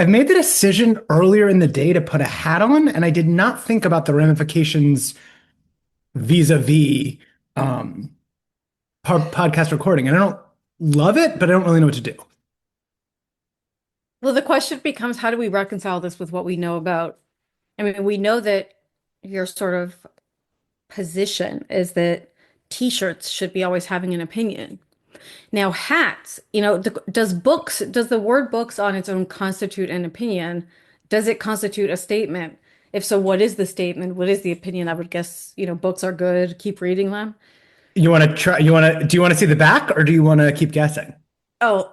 I've made the decision earlier in the day to put a hat on, and I did not think about the ramifications vis-a-vis um, podcast recording. And I don't love it, but I don't really know what to do. Well, the question becomes, how do we reconcile this with what we know about? I mean, we know that your sort of position is that t-shirts should be always having an opinion. Now, hats, does the word books on its own constitute an opinion? Does it constitute a statement? If so, what is the statement? What is the opinion? I would guess, books are good, keep reading them. You want to try? Do you want to see the back, or do you want to keep guessing? Oh,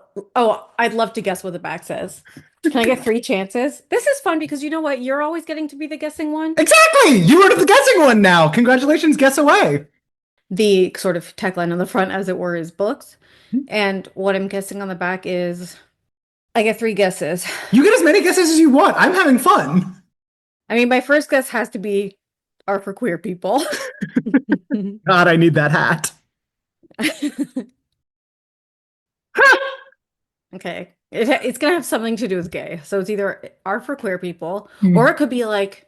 I'd love to guess what the back says. Can I get three chances? This is fun because you know what? You're always getting to be the guessing one. Exactly. You are the guessing one now. Congratulations. Guess away. The sort of tagline on the front, as it were, is books. And what I'm guessing on the back is I get three guesses. You get as many guesses as you want. I'm having fun. I mean, my first guess has to be are for queer people. God, I need that hat. Okay. It's gonna have something to do with gay. So it's either are for queer people, Hmm. or it could be like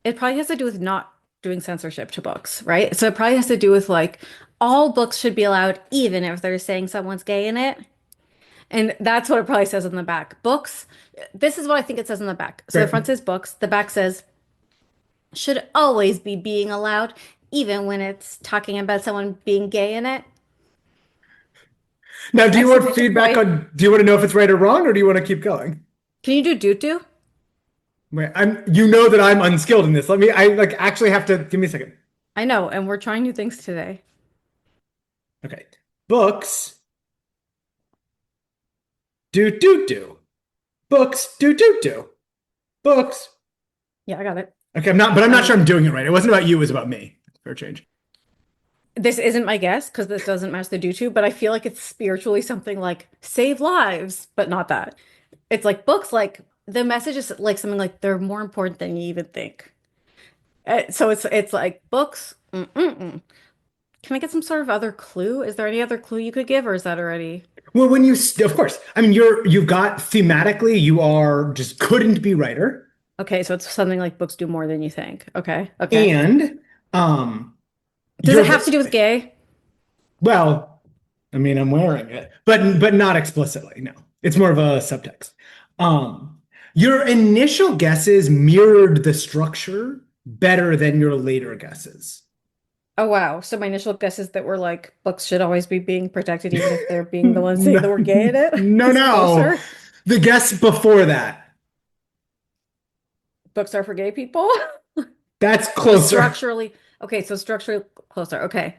it probably has to do with not doing censorship to books, right? So it probably has to do with like all books should be allowed, even if they're saying someone's gay in it. And that's what it probably says on the back. Books, this is what I think it says on the back. So the Great. front says books, the back says should always be being allowed, even when it's talking about someone being gay in it. Now, do you want Exclamation feedback point. on, do you want to know if it's right or wrong, or do you want to keep going? Can you do doo-doo? Wait, you know that I'm unskilled in this. I like actually have to, give me a second. I know, and we're trying new things today. Okay. Books, do, do, do. Books, do, do, do. Books. Yeah, I got it. Okay, I'm not sure Um, I'm doing it right. It wasn't about you, it was about me. Fair change. this isn't my guess because this doesn't match the doo-doo, but I feel like it's spiritually something like save lives, but not that. It's like books, like the message is like something like they're more important than you even think. So it's like books. Mm-mm-mm. Can I get some sort of other clue? Is there any other clue you could give, or is that already? Well, of course, I mean, you've got thematically, you are just couldn't be writer. Okay, so it's something like books do more than you think. Okay, okay. And, um, Does you're, it have to do with gay? well, I mean, I'm wearing it, but not explicitly. No, it's more of a subtext. Your initial guesses mirrored the structure better than your later guesses. Oh wow. So my initial guess is that we're like books should always be being protected, even if they're being the ones saying No, that we're gay in it. no, It's no. closer. The guess before that. Books are for gay people. That's So closer. structurally, okay, so structurally closer. Okay.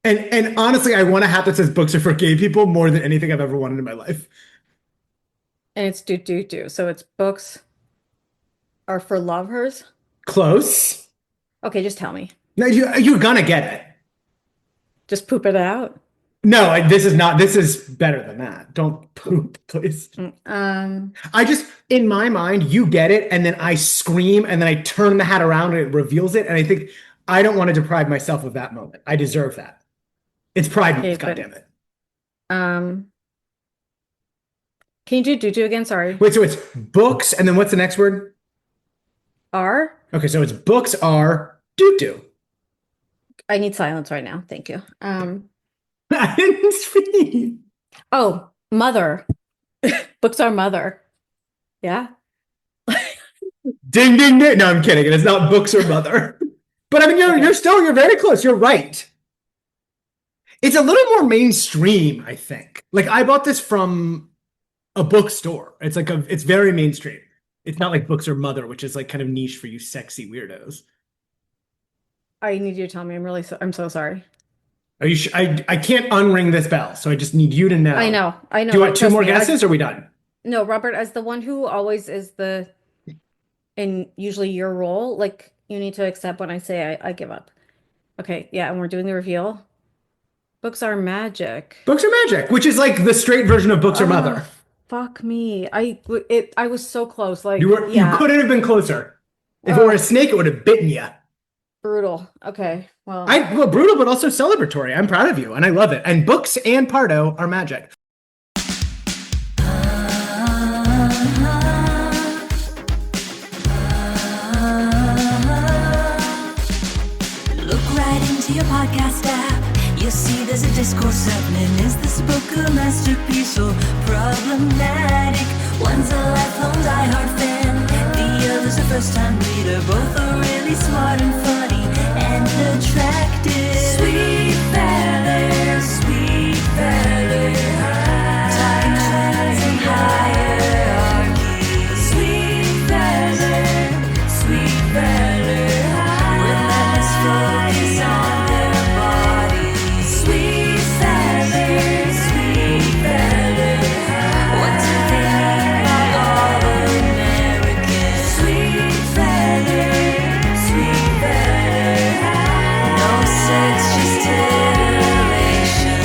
And honestly, I want a hat that says books are for gay people more than anything I've ever wanted in my life. And it's do do do. So it's books are for lovers. Close. Okay, just tell me. No, you're gonna get it. Just poop it out. No, this is not, this is better than that. Don't poop, please. Mm, I just, in my mind, you get it, and then I scream, and then I turn the hat around and it reveals it. And I think I don't want to deprive myself of that moment. I deserve that. It's Pride okay, Month, but goddammit. um can you do do do again? Sorry. Wait, so it's books, and then what's the next word? R? Okay, so it's books are doo doo. I need silence right now. Thank you. I didn't speak. Oh, mother. Books are mother. Yeah. Ding ding ding. No, I'm kidding. It's not books or mother. But I mean, Okay. you're very close. You're right. It's a little more mainstream, I think. Like I bought this from a bookstore. It's very mainstream. It's not like books or mother, which is like kind of niche for you sexy weirdos. I need you to tell me. I'm so sorry. Are you I can't unring this bell, so I just need you to I know. know. I Do you know. want two Trust more me. guesses or are we done? No, Robert, as the one who always is the in usually your role, like you need to accept when I say I give up. Okay, yeah, and we're doing the reveal. Books are magic. Books are magic, which is like the straight version of books or Oh, mother. fuck me. I was so close. You Yeah. couldn't have been closer. If it were a Oh, snake, it would have bitten you. brutal. Okay. Well, Well, brutal, but also celebratory. I'm proud of you, and I love it. And books and Pardo are magic. last app, you'll see there's a discourse happening. Is this book a masterpiece or problematic? One's a lifelong diehard fan, the other's a first-time reader. Both are really smart and funny and attractive. Sweet feather, sweet feather, talking trends and hierarchy. Sweet feather, sweet feather, relentless focus on their body. Sweet feather, sweet feather, what do they mean by all American? Sweet feather, sweet feather, no sex, just titillation.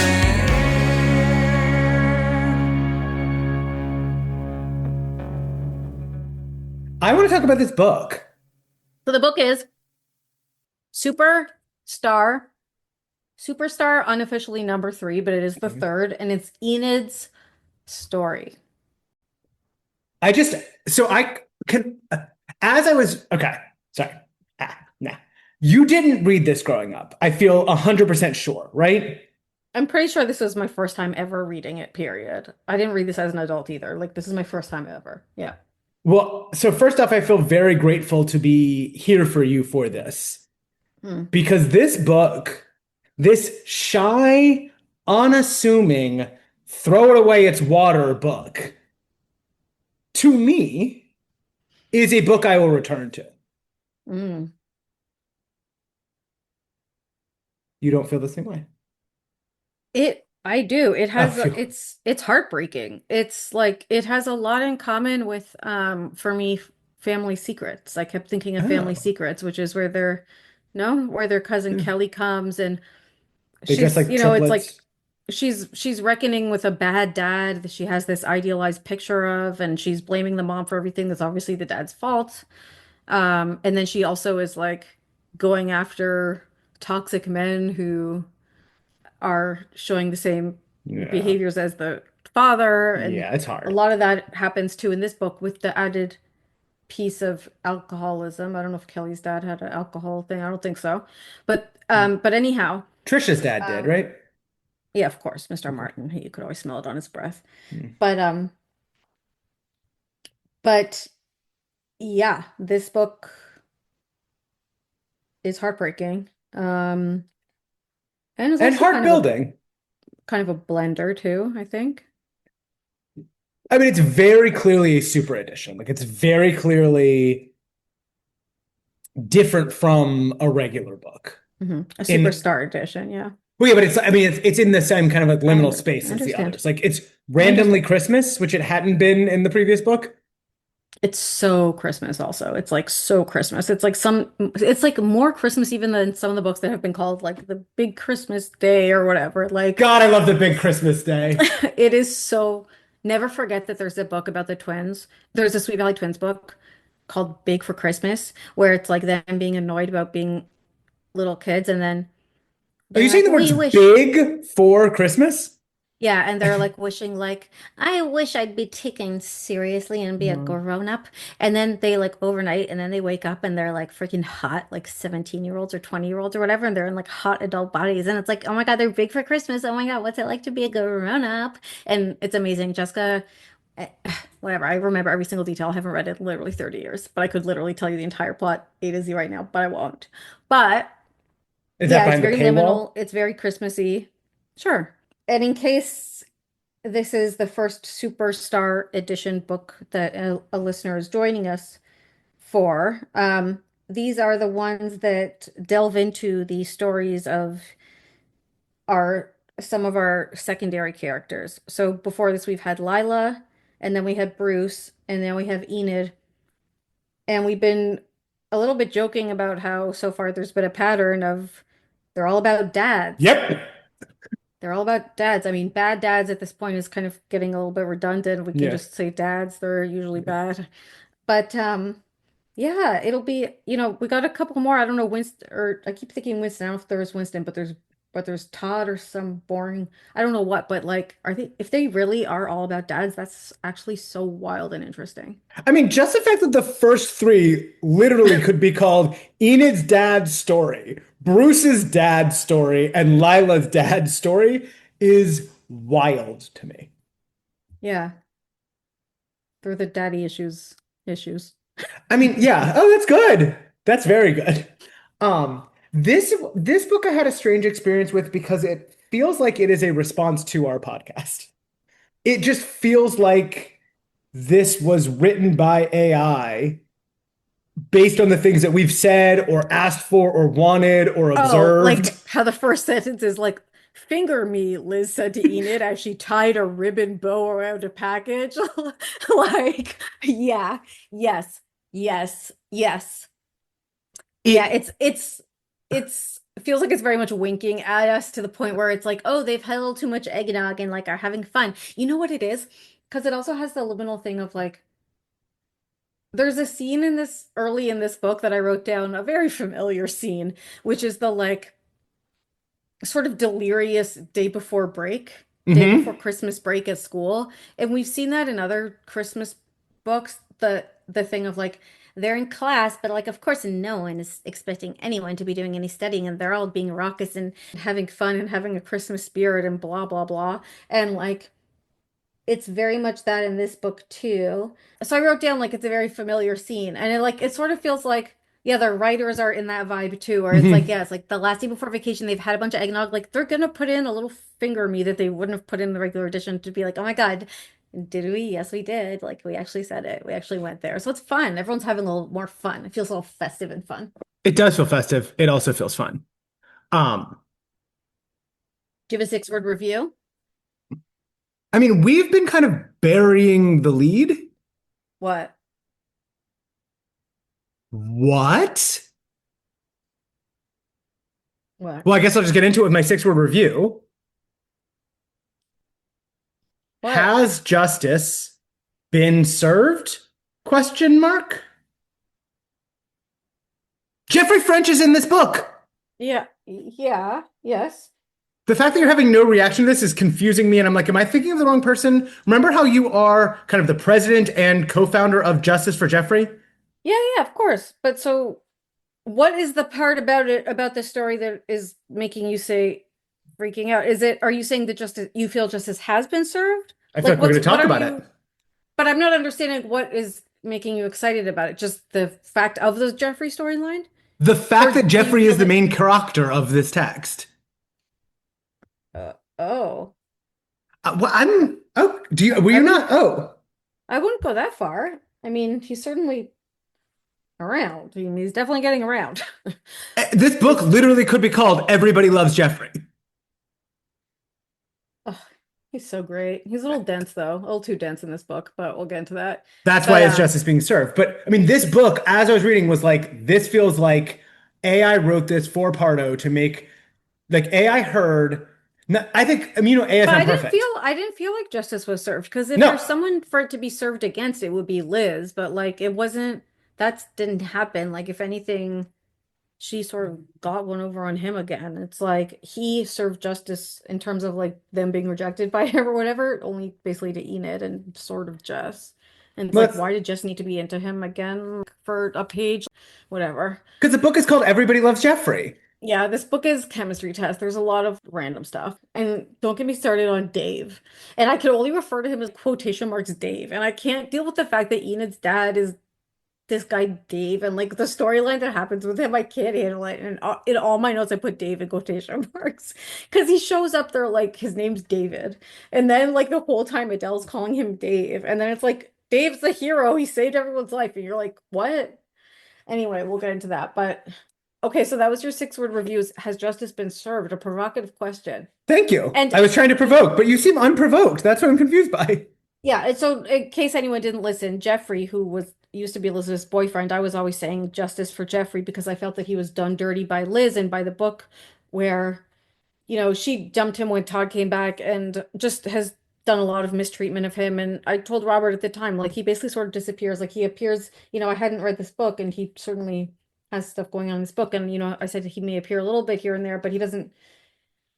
I want to talk about this book. So the book is Superstar, Superstar, unofficially number 3, but it is the third, and it's Enid's story. I just, so I can, as I was, okay, sorry. Nah. You didn't read this growing up. I feel 100% sure, right? I'm pretty sure this was my first time ever reading it, period. I didn't read this as an adult either. Like, this is my first time ever. Yeah. Well, so first off, I feel very grateful to be here for you for this Hmm. because this book, this shy, unassuming, throw it away, it's water book, to me, is a book I will return to. Mm. You don't feel the same way? I do. It Oh, has phew. it's heartbreaking. It's like it has a lot in common with for me Family Secrets. I kept thinking of Family Oh, Secrets, which is where their no, where their cousin yeah. Kelly comes and They dress she's, like it's like triplets. she's reckoning with a bad dad that she has this idealized picture of, and she's blaming the mom for everything that's obviously the dad's fault. And then she also is like going after toxic men who are showing the same Yeah. behaviors as the father, and Yeah, it's a hard. lot of that happens too in this book with the added piece of alcoholism. I don't know if Kelly's dad had an alcohol thing. I don't think so. But anyhow, Trisha's dad did, um right? yeah, of course, Mr. Okay. Martin, you could always smell it on his breath. Hmm. But yeah, this book is heartbreaking. And it's And also heart building. kind of a blender too, I think. I mean, it's very clearly a super edition. Like, it's very clearly different from a regular book. A In superstar edition, yeah. Well, yeah, but I mean, it's in the same kind of like liminal I space as the understand. others. Like, it's I randomly understand. Christmas, which it hadn't been in the previous book. It's so Christmas also. It's like so Christmas. It's like more Christmas even than some of the books that have been called like the big Christmas day or whatever. Like God, I love the big Christmas day. it is so, never forget that there's a book about the twins. There's a Sweet Valley Twins book called Big for Christmas, where it's like them being annoyed about being little kids, and then Are they're you saying like, the words we wish. big for Christmas? Yeah, and they're like wishing like, I wish I'd be taken seriously and be a No. grown up. And then they like overnight and then they wake up and they're like freaking hot, like 17-year-olds or 20-year-olds or whatever, and they're in like hot adult bodies. And it's like, oh my God, they're big for Christmas. Oh my God, what's it like to be a grown up? And it's amazing. Jessica, eh, whatever. I remember every single detail. I haven't read it in literally 30 years, but I could literally tell you the entire plot A to Z right now, but I won't. But Is that yeah, it's behind the very paywall? liminal. It's very Christmassy. Sure. And in case this is the first Superstar Edition book that a listener is joining us for, these are the ones that delve into the stories of our some of our secondary characters. So before this, we've had Lila, and then we had Bruce, and then we have Enid, and we've been a little bit joking about how so far there's been a pattern of they're all about dads. Yep. They're all about dads. I mean, bad dads at this point is kind of getting a little bit redundant. We can Yeah. just say dads, they're usually bad. But yeah, it'll be, we got a couple more. I don't know, Winston, or I keep thinking Winston. I don't know if there's Winston, but there's but there's Todd or some boring, I don't know what, but like, are they, if they really are all about dads, that's actually so wild and interesting. I mean, just the fact that the first three literally could be called Enid's dad's story, Bruce's dad's story, and Lila's dad's story is wild to me. Yeah, they're the daddy issues. I mean, yeah. Oh, that's good. That's very good. This book I had a strange experience with because it feels like it is a response to our podcast. It just feels like this was written by AI based on the things that we've said or asked for or wanted or Oh, observed. like how the first sentence is like, finger me, Liz said to Enid as she tied a ribbon bow around a package. Like, yeah, yes, yes, yes. Yeah, It it's it feels like it's very much winking at us to the point where it's like, oh, they've had a little too much eggnog and like are having fun. You know what it is? Because it also has the liminal thing of like, there's a scene in this early in this book that I wrote down, a very familiar scene, which is the like sort of delirious day before mhm. Christmas break at school. And we've seen that in other Christmas books, the thing of like they're in class, but like of course no one is expecting anyone to be doing any studying and they're all being raucous and having fun and having a Christmas spirit and blah blah blah. And like it's very much that in this book too. So I wrote down like it's a very familiar scene, and it like it sort of feels like yeah, the writers are in that vibe too, where it's like Mhm. yeah, it's like the last day before vacation, they've had a bunch of eggnog, like they're gonna put in a little finger me that they wouldn't have put in the regular edition to be like, oh my God, did we? Yes, we did. Like we actually said it. We actually went there. So it's fun. Everyone's having a little more fun. It feels a little festive and fun. It does feel festive. It also feels fun. Um, Give a six-word review. I mean, we've been kind of burying the lead. What? What? What? Well, I guess I'll just get into it with my six-word review. What? Has justice been served? Question mark. Jeffrey French is in this book. Yeah. Yeah. Yes. The fact that you're having no reaction to this is confusing me, and I'm like, am I thinking of the wrong person? Remember how you are kind of the president and co-founder of Justice for Jeffrey? Yeah, yeah, of course. But so what is the part about it about this story that is making you say freaking out? Is it are you saying that justice you feel justice has been served? I feel Like like we're going to what talk are about it. you but I'm not understanding what is making you excited about it. Just the fact of the Jeffrey storyline? The Or fact that do you Jeffrey feel is the that main character of this text. oh, Well, I'm. Oh, do you? Were I you wouldn't not? Oh, I wouldn't go that far. I mean, he's certainly around. I mean, he's definitely getting around. This book It's literally could be called "Everybody Loves Jeffrey." oh, he's so great. He's a little dense though, a little too dense in this book, but we'll get into that. That's why But it's justice being served. But I mean, this book, as I was reading, was like, this feels like AI wrote this for Pardo to make like AI heard. I think I mean, AI is But not perfect. I didn't feel like justice was served because if No, there's someone for it to be served against, it would be Liz. But like it wasn't that didn't happen. Like if anything, she sort of got one over on him again. It's like he served justice in terms of like them being rejected by him or whatever, only basically to Enid and sort of Jess. And it's like, let's why did Jess need to be into him again for a page? Whatever. because the book is called "Everybody Loves Jeffrey." Yeah, this book is chemistry test. There's a lot of random stuff. And don't get me started on Dave. And I can only refer to him as quotation marks Dave. And I can't deal with the fact that Enid's dad is this guy Dave and like the storyline that happens with him. I can't handle it. And in all my notes, I put Dave in quotation marks because he shows up there like his name's David. And then like the whole time Adele's calling him Dave. And then it's like, Dave's the hero. He saved everyone's life. And you're like, what? Anyway, we'll get into that. But okay, so that was your six-word reviews. Has justice been served? A provocative question. Thank you. And I was trying to provoke, but you seem unprovoked. That's what I'm confused by. yeah, and so in case anyone didn't listen, Jeffrey, who was used to be Elizabeth's boyfriend, I was always saying justice for Jeffrey because I felt that he was done dirty by Liz and by the book where, you know, she dumped him when Todd came back and just has done a lot of mistreatment of him. And I told Robert at the time, like he basically sort of disappears. Like he appears, you know, I hadn't read this book and he certainly has stuff going on in this book. And, you know, I said he may appear a little bit here and there, but he doesn't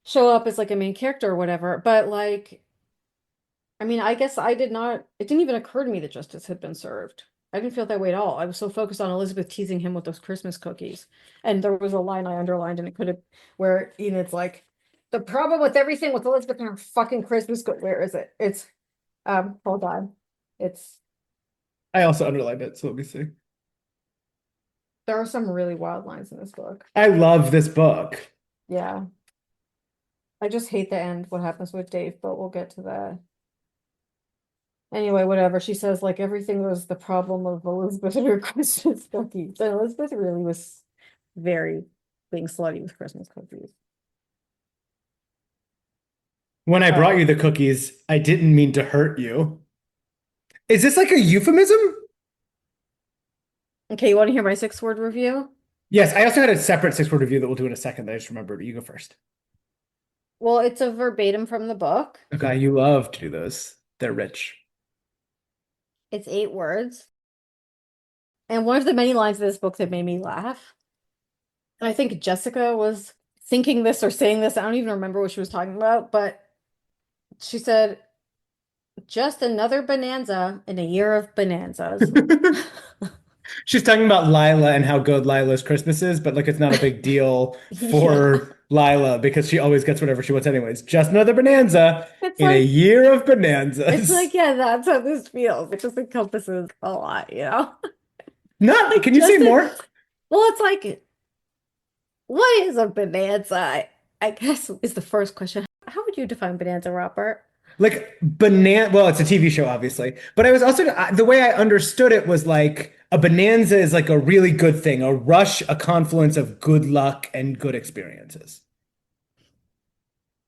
show up as like a main character or whatever. But like, I mean, I guess I did not, it didn't even occur to me that justice had been served. I didn't feel that way at all. I was so focused on Elizabeth teasing him with those Christmas cookies. And there was a line I underlined and it could have, where Enid's like, the problem with everything with Elizabeth and her fucking Christmas cookie. Where is it? It's, hold on. It's, I also underlined it, so let me see. there are some really wild lines in this book. I love this book. Yeah. I just hate the end, what happens with Dave, but we'll get to that. Anyway, whatever. She says, like, everything was the problem of Elizabeth and her Christmas cookies. And Elizabeth really was very being slutty with Christmas cookies. When I brought you the cookies, I didn't mean to hurt you. Is this like a euphemism? Okay, you want to hear my 6-word review? Yes, I also had a separate 6-word review that we'll do in a second that I just remembered. You go first. Well, it's a verbatim from the book. Okay, you love to do those. They're rich. It's 8 words. And one of the many lines of this book that made me laugh. And I think Jessica was thinking this or saying this. I don't even remember what she was talking about, but she said, just another bonanza in a year of bonanzas. She's talking about Lila and how good Lila's Christmas is, but like it's not a big deal for Lila because she always gets whatever she wants anyways. Just another bonanza It's in a like, year of bonanzas. it's like, yeah, that's how this feels. It just encompasses a lot, you know? Not, Like, can you say more? Well, it's like, what is a bonanza? I guess is the first question. How would you define bonanza, Robert? Like well, it's a TV show, obviously. But I was also, the way I understood it was like a bonanza is like a really good thing, a rush, a confluence of good luck and good experiences.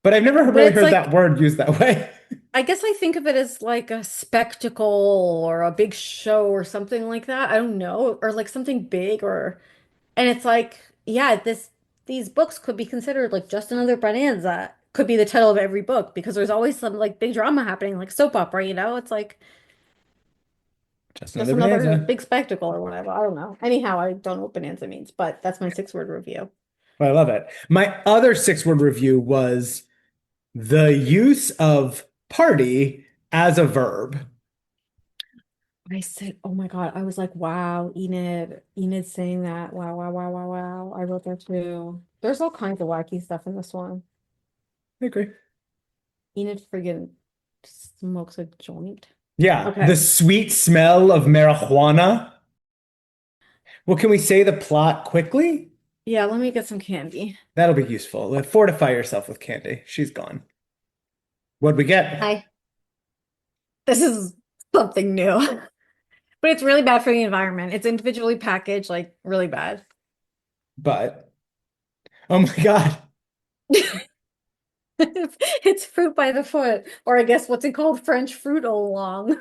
But I've never But really it's heard like, that word used that way. I guess I think of it as like a spectacle or a big show or something like that. I don't know, or like something big or, and it's like, yeah, these books could be considered like just another bonanza. Could be the title of every book because there's always some like big drama happening, like soap opera, you know? It's like Just just another another bonanza. big spectacle or whatever. I don't know. Anyhow, I don't know what bonanza means, but that's my 6-word review. I love it. My other 6-word review was the use of party as a verb. I said, oh my God, I was like, wow, Enid saying that. Wow, wow, wow, wow, wow. I wrote that too. There's all kinds of wacky stuff in this one. I agree. Enid friggin' smokes a joint. Yeah, Okay. the sweet smell of marijuana. Well, can we say the plot quickly? Yeah, let me get some candy. That'll be useful. Fortify yourself with candy. She's gone. What'd we get? Hi. This is something new. But it's really bad for the environment. It's individually packaged, like really bad. But, oh my God. It's fruit by the foot, or I guess what's it called? French fruit au long.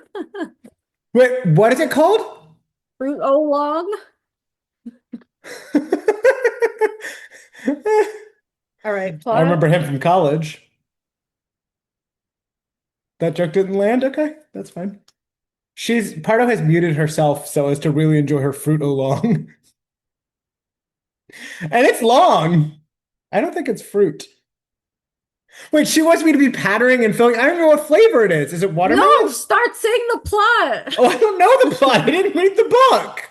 Wait, what is it called? Fruit au long. All right, I plot. remember him from college. That joke didn't land? Okay, that's fine. Pardo has muted herself so as to really enjoy her fruit along. And it's long. I don't think it's fruit. Wait, she wants me to be pattering and filling. I don't know what flavor it is. Is it watermelon? No, start saying the plot. Oh, I don't know the plot. I didn't read the book.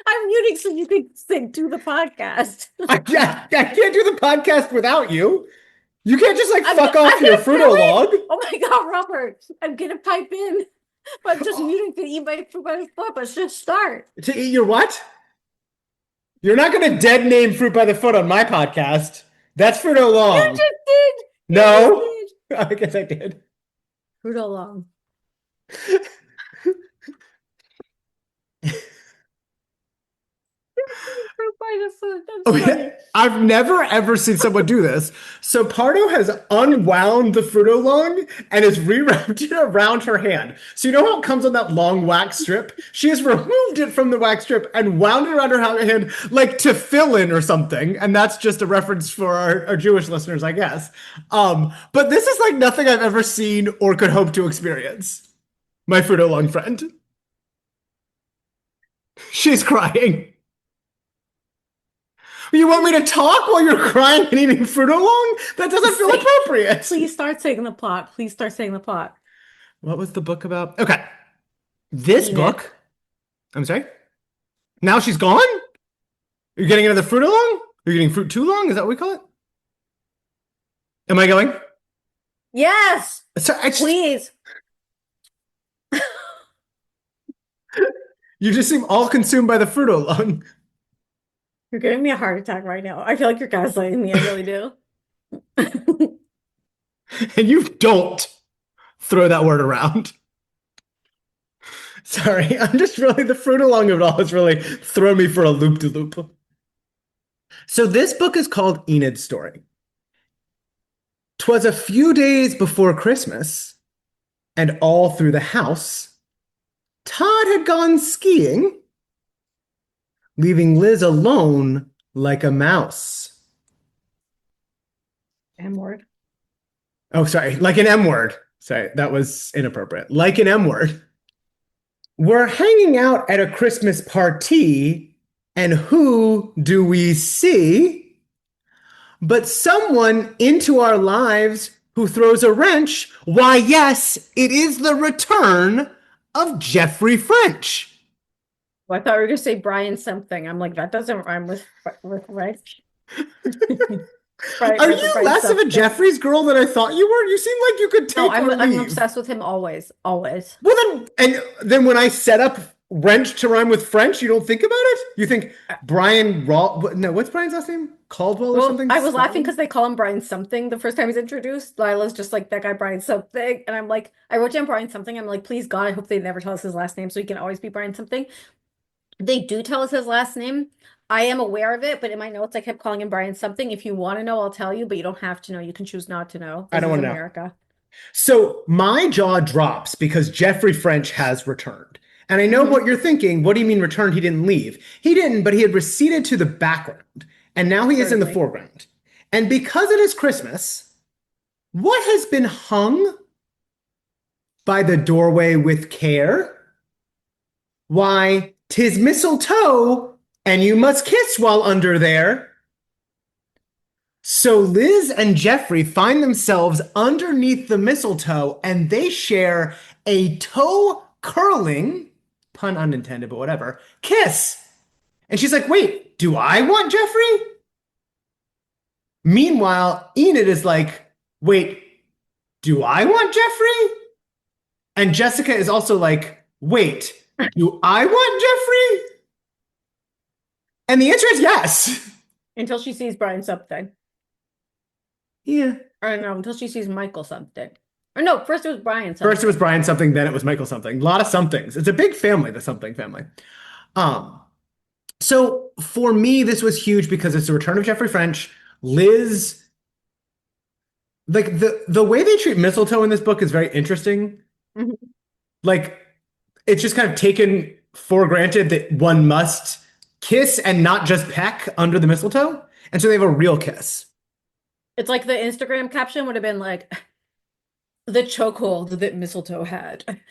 I'm muting so you can sing to the podcast. I can't do the podcast without you. You can't just like I'm fuck go- off I'm your gonna fruit fill it. log. Oh my God, Robert, I'm gonna pipe in. But I'm just muting to eat my fruit by the foot. But just start. To eat your what? You're not going to dead name fruit by the foot on my podcast. That's fruit You long. just did. You No, just did. I guess I did. Fruit long. Fruit by the foot. That's funny. Okay. I've never ever seen someone do this. So Pardo has unwound the Fruito long and has rewrapped it around her hand. So you know how it comes on that long wax strip? She has removed it from the wax strip and wound it around her hand like to fill in or something. And that's just a reference for our Jewish listeners, I guess. But this is like nothing I've ever seen or could hope to experience. My Fruito long friend. She's crying. You want me to talk while you're crying and eating fruit along? That doesn't feel appropriate. Please start saying the plot. Please start saying the plot. What was the book about? Okay. This Enid. book, I'm sorry. Now she's gone? You're getting another fruit along? You're getting fruit too long? Is that what we call it? Am I going? Yes, So please. you just seem all consumed by the fruit along. You're giving me a heart attack right now. I feel like you're gaslighting me. I really do. And you don't throw that word around. Sorry, I'm just really, the fruit along of it all has really thrown me for a loop-de-loop. So this book is called Enid's Story. 'Twas a few days before Christmas, and all through the house, Todd had gone skiing, leaving Liz alone like a mouse. M-word. Oh, sorry, like an M word. Sorry, that was inappropriate. Like an M word. We're hanging out at a Christmas party, and who do we see? But someone into our lives who throws a wrench. Why, yes, it is the return of Jeffrey French. Well, I thought we were going to say Brian something. I'm like, that doesn't rhyme with Rich. Are you less of a Jeffries girl than I thought you were? You seem like you could take No, or I'm leave. obsessed with him always. Always. Well, then when I set up wrench to rhyme with French, you don't think about it? You think Brian No, what's Brian's last name? Caldwell or Well, something? I was laughing because they call him Brian something the first time he's introduced. Lila's just like, that guy Brian something. And I'm like, I wrote down Brian something. I'm like, please God, I hope they never tell us his last name so he can always be Brian something. They do tell us his last name. I am aware of it, but in my notes, I kept calling him Brian something. If you want to know, I'll tell you, but you don't have to know. You can choose not to know. I don't want to know. America. So my jaw drops because Jeffrey French has returned. And I know what you're thinking. What do you mean returned? He didn't leave. He didn't, but he had receded to the background. And now he is in the foreground. And because it is Christmas, what has been hung by the doorway with care? Why, 'tis mistletoe, and you must kiss while under there. So Liz and Jeffrey find themselves underneath the mistletoe, and they share a toe curling, pun unintended, but whatever, kiss. And she's like, wait, do I want Jeffrey? Meanwhile, Enid is like, wait, do I want Jeffrey? And Jessica is also like, wait, do I want Jeffrey? And the answer is yes. Until she sees Brian something. Yeah. Or no, until she sees Michael something. Or no, first it was Brian something. First it was Brian something, then it was Michael something. A lot of somethings. It's a big family, the something family. So for me, this was huge because it's the return of Jeffrey French. Liz, like the way they treat mistletoe in this book is very interesting. Mhm. Like it's just kind of taken for granted that one must kiss and not just peck under the mistletoe. And so they have a real kiss. It's like the Instagram caption would have been like, the chokehold that mistletoe had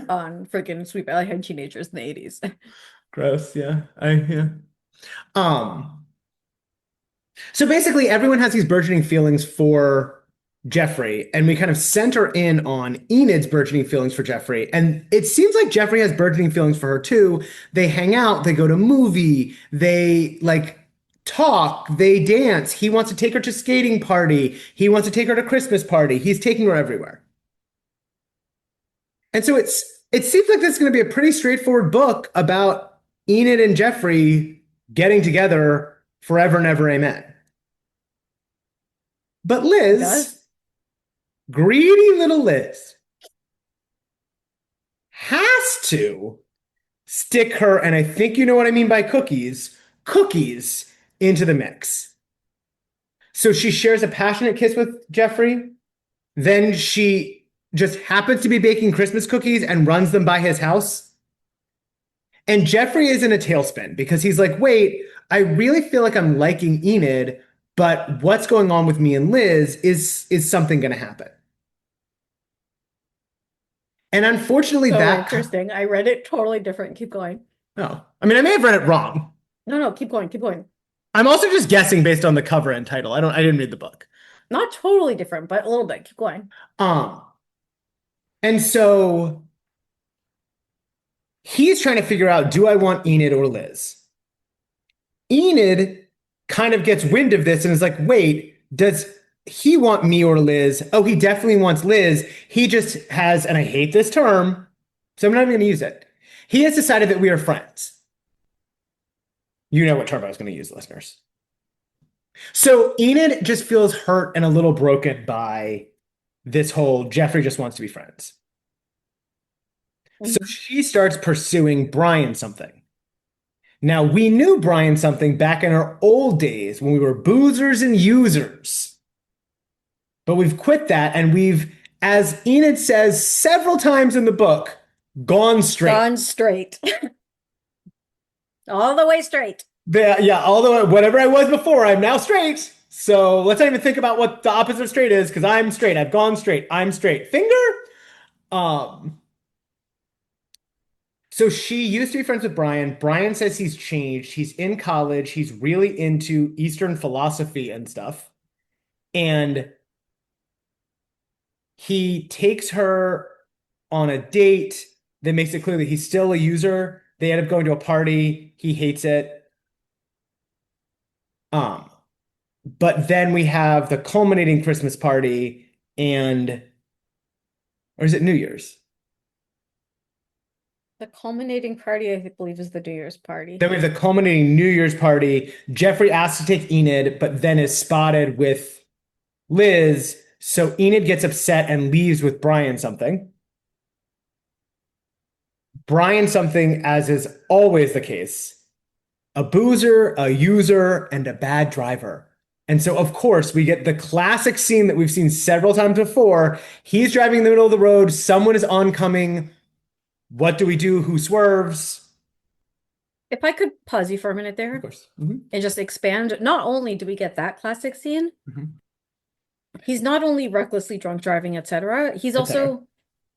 on freaking Sweet Valley High teenagers in the 80s. Gross, yeah. Yeah. So basically everyone has these burgeoning feelings for Jeffrey, and we kind of center in on Enid's burgeoning feelings for Jeffrey. And it seems like Jeffrey has burgeoning feelings for her too. They hang out, they go to movie, they like talk, they dance. He wants to take her to skating party. He wants to take her to Christmas party. He's taking her everywhere. And so it seems like this is going to be a pretty straightforward book about Enid and Jeffrey getting together forever and ever, amen. But Liz, greedy little Liz, has to stick her, and I think you know what I mean by cookies, into the mix. So she shares a passionate kiss with Jeffrey. Then she just happens to be baking Christmas cookies and runs them by his house. And Jeffrey is in a tailspin because he's like, wait, I really feel like I'm liking Enid, but what's going on with me and Liz is something going to happen. And unfortunately, interesting. I read it totally different. Keep going. Oh, I mean, I may have read it wrong. No, keep going. I'm also just guessing based on the cover and title. I didn't read the book. Not totally different, but a little bit. Keep going. Um, and so he's trying to figure out, do I want Enid or Liz? Enid kind of gets wind of this and is like, wait, does he want me or Liz? Oh, he definitely wants Liz. He just has, and I hate this term, so I'm not even going to use it. He has decided that we are friends. You know what term I was going to use, listeners. So Enid just feels hurt and a little broken by this whole Jeffrey just wants to be friends. So Mhm. she starts pursuing Brian something. Now, we knew Brian something back in our old days when we were boozers and users. But we've quit that and we've, as Enid says several times in the book, gone straight. Gone straight. All the way straight. Yeah, although whatever I was before, I'm now straight. So let's not even think about what the opposite of straight is, because I'm straight. I've gone straight. I'm straight. Finger? Um, so she used to be friends with Brian. Brian says he's changed. He's in college. He's really into Eastern philosophy and stuff. And he takes her on a date that makes it clear that he's still a user. They end up going to a party. He hates it. Um, but then we have the culminating Christmas party and or is it New Year's? The culminating party, I believe, is the New Year's party. Then we have the culminating New Year's party. Jeffrey asks to take Enid, but then is spotted with Liz. So Enid gets upset and leaves with Brian something. Brian something, as is always the case, a boozer, a user, and a bad driver. And so, of course, we get the classic scene that we've seen several times before. He's driving in the middle of the road. Someone is oncoming. What do we do? Who swerves? If I could pause you for a minute there Of course. Mhm. and just expand, not only do we get that classic scene, Mhm. he's not only recklessly drunk driving, etc., he's Etc. also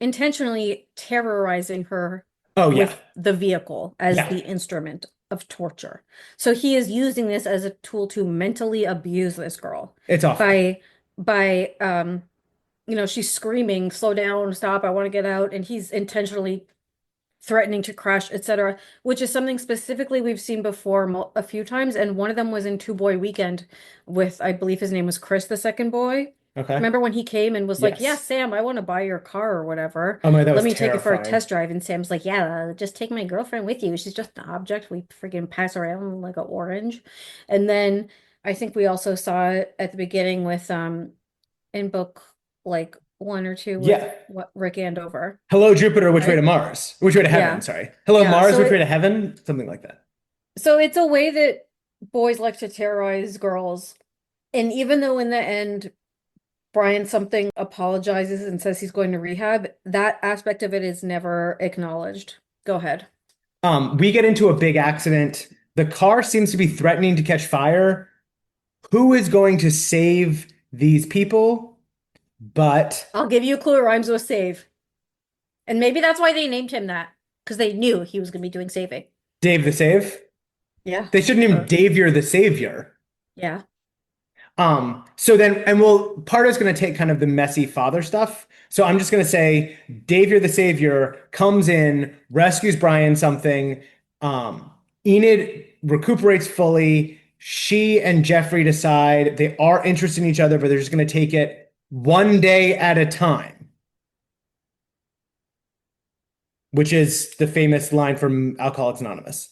intentionally terrorizing her Oh, yeah. with the vehicle as Yeah. the instrument of torture. So he is using this as a tool to mentally abuse this girl It's awful. by she's screaming, slow down, stop, I want to get out, and he's intentionally threatening to crash, etc., which is something specifically we've seen before a few times, and one of them was in Two Boy Weekend with, I believe his name was Chris, the second boy. Okay. Remember when he came and was like, yeah, Yes. Sam, I want to buy your car or whatever. Oh my, that Let was me take it for a terrifying. test drive. And Sam's like, yeah, just take my girlfriend with you. She's just an object we freaking pass around like an orange. And then I think we also saw it at the beginning with in book like one or two with Yeah. what Rick Andover, Hello, Jupiter, which way to right? Mars? Which way to heaven? Yeah. Sorry. Hello, Yeah. Mars, So which way to it heaven? Something like that. so it's a way that boys like to terrorize girls. And even though in the end Brian something apologizes and says he's going to rehab, that aspect of it is never acknowledged. Go ahead. We get into a big accident. The car seems to be threatening to catch fire. Who is going to save these people? But I'll give you a clue. It rhymes with save. And maybe that's why they named him that, because they knew he was going to be doing saving. Dave the Save? Yeah. They should name Davier the Savior. Yeah. So then, and Pardo's going to take kind of the messy father stuff. So I'm just going to say Davier the Savior comes in, rescues Brian something. Enid recuperates fully. She and Jeffrey decide they are interested in each other, but they're just going to take it one day at a time, which is the famous line from Alcoholics Anonymous.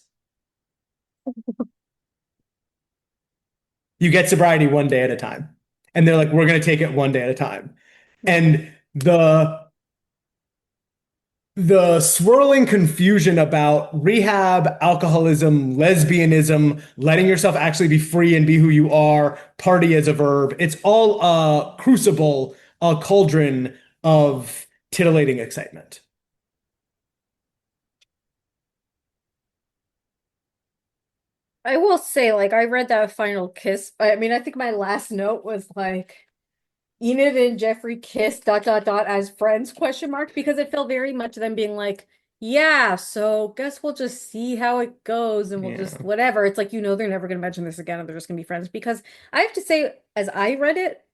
You get sobriety one day at a time. And they're like, we're going to take it one day at a time. And the swirling confusion about rehab, alcoholism, lesbianism, letting yourself actually be free and be who you are, party as a verb, it's all a crucible, a cauldron of titillating excitement. I will say, like, I read that final kiss. I mean, I think my last note was like, Enid and Jeffrey kiss ... as friends, question mark, because it felt very much them being like, yeah, so guess we'll just see how it goes and we'll just Yeah. whatever. It's like, they're never going to mention this again and they're just going to be friends. Because I have to say, as I read it,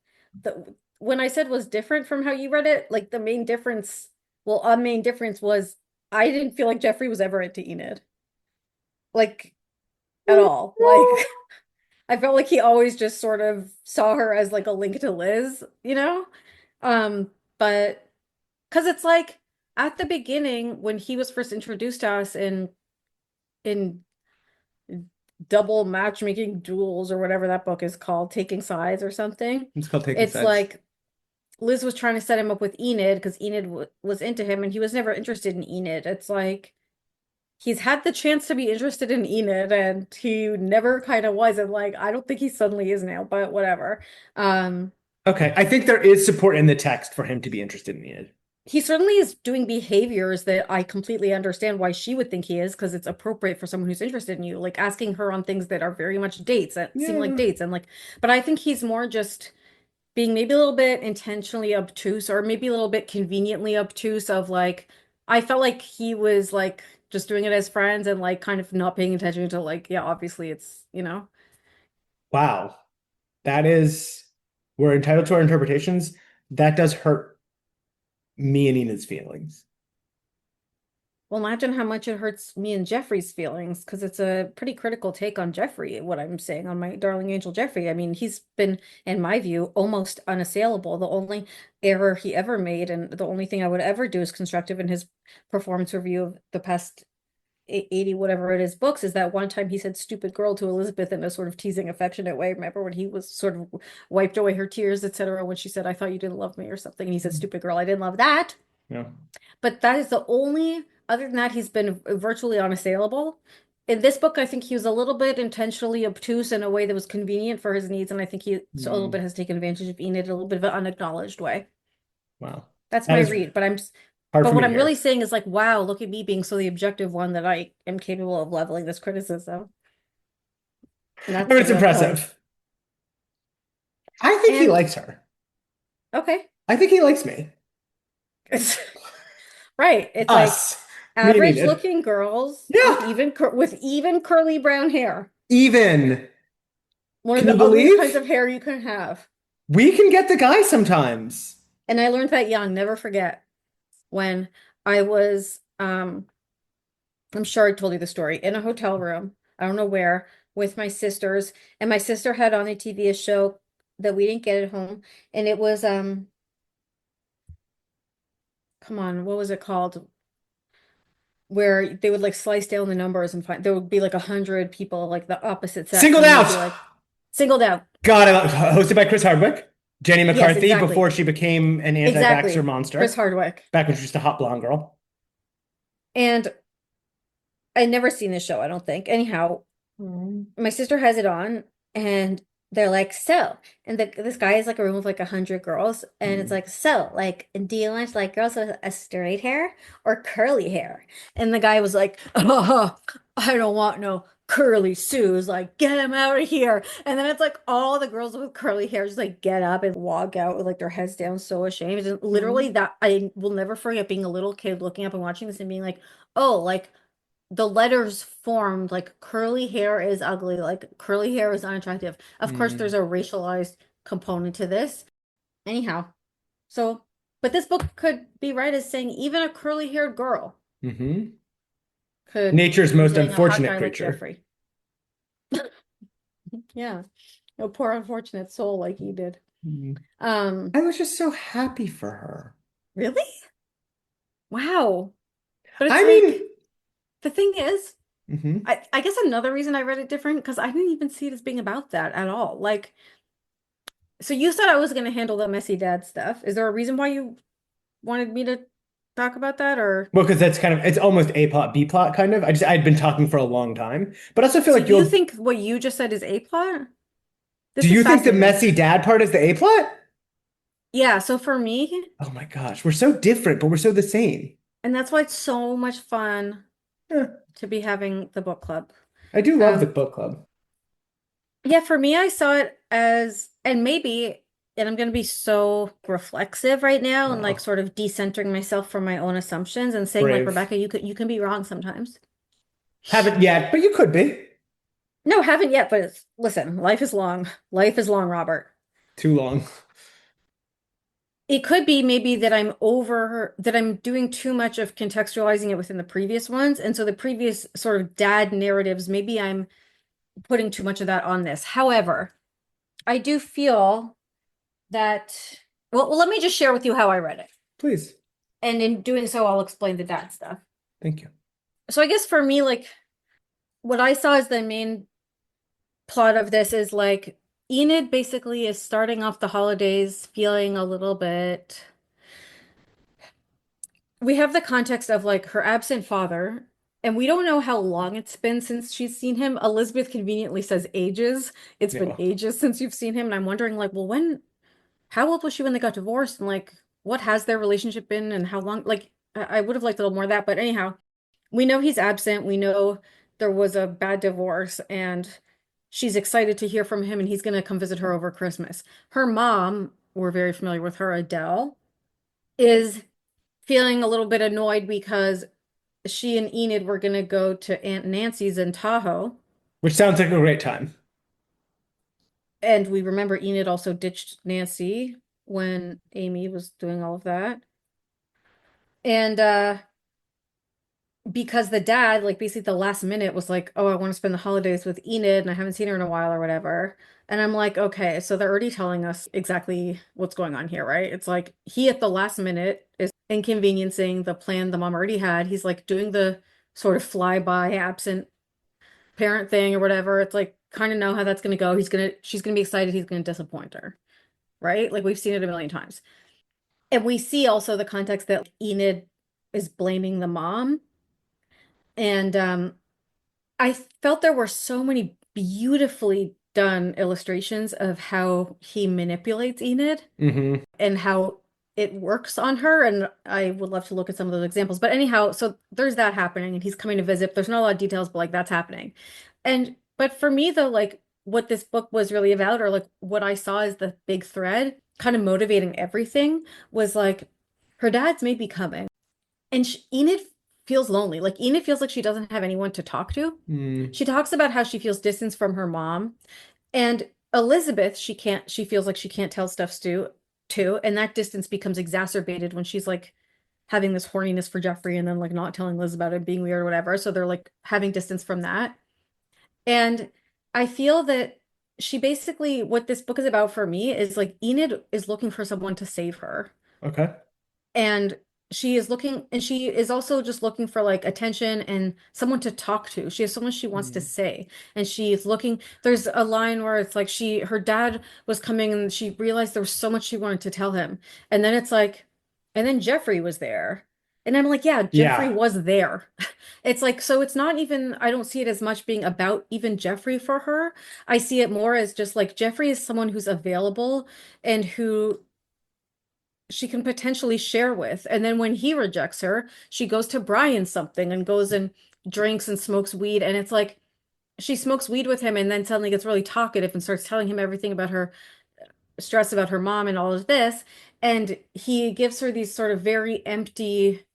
when I said was different from how you read it, like the main difference, well, a main difference was I didn't feel like Jeffrey was ever into Enid, like at all. Like I felt like he always just sort of saw her as like a link to Liz, you know? But because it's like at the beginning when he was first introduced to us in double matchmaking duels or whatever that book is called, Taking Sides or something. It's called Taking It's Sides. like Liz was trying to set him up with Enid because Enid w was into him and he was never interested in Enid. It's like he's had the chance to be interested in Enid and he never kind of was. And like, I don't think he suddenly is now, but whatever. Um, Okay, I think there is support in the text for him to be interested in Enid. he certainly is doing behaviors that I completely understand why she would think he is because it's appropriate for someone who's interested in you, like asking her on things that are very much dates that seem like Yeah. dates and like, but I think he's more just being maybe a little bit intentionally obtuse or maybe a little bit conveniently obtuse of like I felt like he was like just doing it as friends and like kind of not paying attention to like yeah obviously it's. Wow. That is, we're entitled to our interpretations. That does hurt me and Enid's feelings. Well, imagine how much it hurts me and Jeffrey's feelings because it's a pretty critical take on Jeffrey, what I'm saying on my darling angel Jeffrey. I mean, he's been, in my view, almost unassailable. The only error he ever made, and the only thing I would ever do is constructive in his performance review of the past 80 whatever it is books, is that one time he said stupid girl to Elizabeth in a sort of teasing, affectionate way. Remember when he was sort of wiped away her tears, etc., when she said, I thought you didn't love me or something. And he said, stupid girl, I didn't love that. Yeah. But that is the only, other than that, he's been virtually unassailable. In this book, I think he was a little bit intentionally obtuse in a way that was convenient for his needs, and I think he so a little bit Mm, has taken advantage of Enid in a little bit of an unacknowledged way. wow. That's That my is read, hard but for me what to I'm really hear. saying is like, wow, look at me being so the objective one that I am capable of leveling this criticism. And I that's mean, the it's real point. impressive. I think he And likes her. okay, I think he likes me. it's right. It's like Us. Me and average Enid. looking girls with Yeah. even curly brown hair. Even. One of Can you the ugliest kinds believe? of hair you can have. We can get the guy sometimes. And I learned that young, never forget, when I was, I'm sure I told you the story, in a hotel room, I don't know where, with my sisters. And my sister had on the TV a show that we didn't get at home. And it was, come on, what was it called? Where they would like slice down the numbers and find there would be like 100 people, like the opposite sex, Singled and they'd be out. like singled out. God, hosted by Chris Hardwick. Jenny Yes, McCarthy exactly. before she became an anti-vaxxer Exactly. Chris monster. Hardwick. Back when she was just a hot blonde girl. And I'd never seen this show, I don't think. Anyhow, Mm. my sister has it on and they're like, so, and this guy is like a room of like 100 girls, and it's like, so, like, do you want like girls with a straight hair or curly hair? And the guy was like, oh, I don't want no curly Sues, like, get him out of here. And then it's like all the girls with curly hair just like get up and walk out with like their heads down, so ashamed. And literally, Mm. that I will never forget being a little kid looking up and watching this and being like, oh, like the letters formed like curly hair is ugly, like curly hair is unattractive. Of course, there's Mm. a racialized component to this. Anyhow, so, but this book could be right as saying even a curly haired girl Hmm. could Nature's be most dating a hot unfortunate guy like creature. Jeffrey. Yeah, a poor unfortunate soul like you did. Mm. Um, I was just so happy for her. really? Wow. But it's I mean, like the thing is, mhm. I guess another reason I read it different because I didn't even see it as being about that at all. Like, so you said I was going to handle the messy dad stuff. Is there a reason why you wanted me to talk about that, or Well, because that's kind of, it's almost A plot, B plot kind of. I'd been talking for a long time, but I also feel so like you you'll, think what you just said is a plot? do This is you think the fascinating. messy dad part is the A plot? Yeah, so for me, Oh my gosh, we're so different, but we're so the same. and that's why it's so much fun Yeah, to be having the book club. I do love the Um, book club. yeah, for me, I saw it as, and maybe and I'm going to be so reflexive right now and like Oh, sort of decentering myself from my own assumptions and saying like, brave. Rebecca, you can be wrong sometimes. Haven't yet, but you could be. No, haven't yet, but listen, life is long. Life is long, Robert. Too long. It could be maybe that I'm doing too much of contextualizing it within the previous ones. And so the previous sort of dad narratives, maybe I'm putting too much of that on this. However, I do feel that, well, let me just share with you how I read it. Please. And in doing so, I'll explain the dad stuff. Thank you. So I guess for me, like what I saw as the main plot of this is like Enid basically is starting off the holidays feeling a little bit. We have the context of like her absent father, and we don't know how long it's been since she's seen him. Elizabeth conveniently says ages. It's been Yeah. ages since you've seen him, and I'm wondering like, well, how old was she when they got divorced, and like, what has their relationship been, and how long? Like, I would have liked a little more of that, but anyhow, we know he's absent. We know there was a bad divorce, and she's excited to hear from him, and he's going to come visit her over Christmas. Her mom, we're very familiar with her, Adele, is feeling a little bit annoyed because she and Enid were going to go to Aunt Nancy's in Tahoe. Which sounds like a great time. And we remember Enid also ditched Nancy when Amy was doing all of that. And because the dad, like basically the last minute was like, oh, I want to spend the holidays with Enid and I haven't seen her in a while or whatever. And I'm like, okay, so they're already telling us exactly what's going on here, right? It's like he at the last minute is inconveniencing the plan the mom already had. He's like doing the sort of flyby absent parent thing or whatever. It's like kind of know how that's gonna go. She's gonna be excited, he's gonna disappoint her, right? Like we've seen it a million times. And we see also the context that Enid is blaming the mom. And I felt there were so many beautifully done illustrations of how he manipulates Enid Hmm. and how it works on her. And I would love to look at some of those examples. But anyhow, so there's that happening, and he's coming to visit. There's not a lot of details, but like that's happening. But for me, though, like what this book was really about, or like what I saw as the big thread, kind of motivating everything, was like her dad's maybe coming. And Enid feels lonely. Like Enid feels like she doesn't have anyone to talk to. Mm. She talks about how she feels distance from her mom. And Elizabeth, she feels like she can't tell stuff too. And that distance becomes exacerbated when she's like having this horniness for Jeffrey and then like not telling Liz about it, being weird or whatever. So they're like having distance from that. And I feel that she basically, what this book is about for me is like Enid is looking for someone to save her. Okay. And she is also just looking for like attention and someone to talk to. She has so much she wants to Mm. say. And she's looking, there's a line where it's like her dad was coming and she realized there was so much she wanted to tell him. And then it's like, and then Jeffrey was there. And I'm like, yeah, Jeffrey Yeah. was there. It's like, so it's not even, I don't see it as much being about even Jeffrey for her. I see it more as just like Jeffrey is someone who's available and who she can potentially share with. And then when he rejects her, she goes to Brian something and goes and drinks and smokes weed. And it's like she smokes weed with him and then suddenly gets really talkative and starts telling him everything about her stress about her mom and all of this. And he gives her these sort of very empty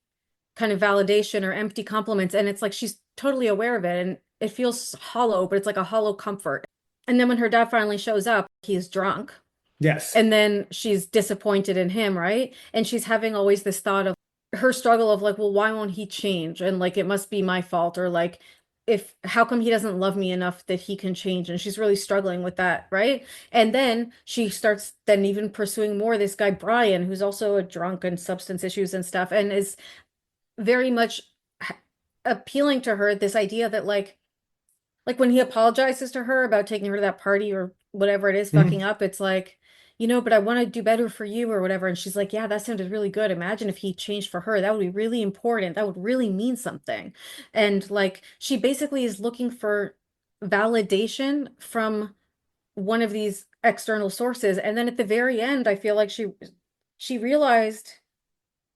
kind of validation or empty compliments. And it's like she's totally aware of it. And it feels hollow, but it's like a hollow comfort. And then when her dad finally shows up, he's drunk. Yes. And then she's disappointed in him, right? And she's having always this thought of her struggle of like, well, why won't he change? And like, it must be my fault. Or like, if how come he doesn't love me enough that he can change? And she's really struggling with that, right? And then she starts then even pursuing more this guy, Brian, who's also a drunk and substance issues and stuff, and is very much appealing to her this idea that like when he apologizes to her about taking her to that party or whatever it is, Mhm. fucking up, it's like, but I want to do better for you or whatever. And she's like, yeah, that sounded really good. Imagine if he changed for her. That would be really important. That would really mean something. And like, she basically is looking for validation from one of these external sources. And then at the very end, I feel like she realized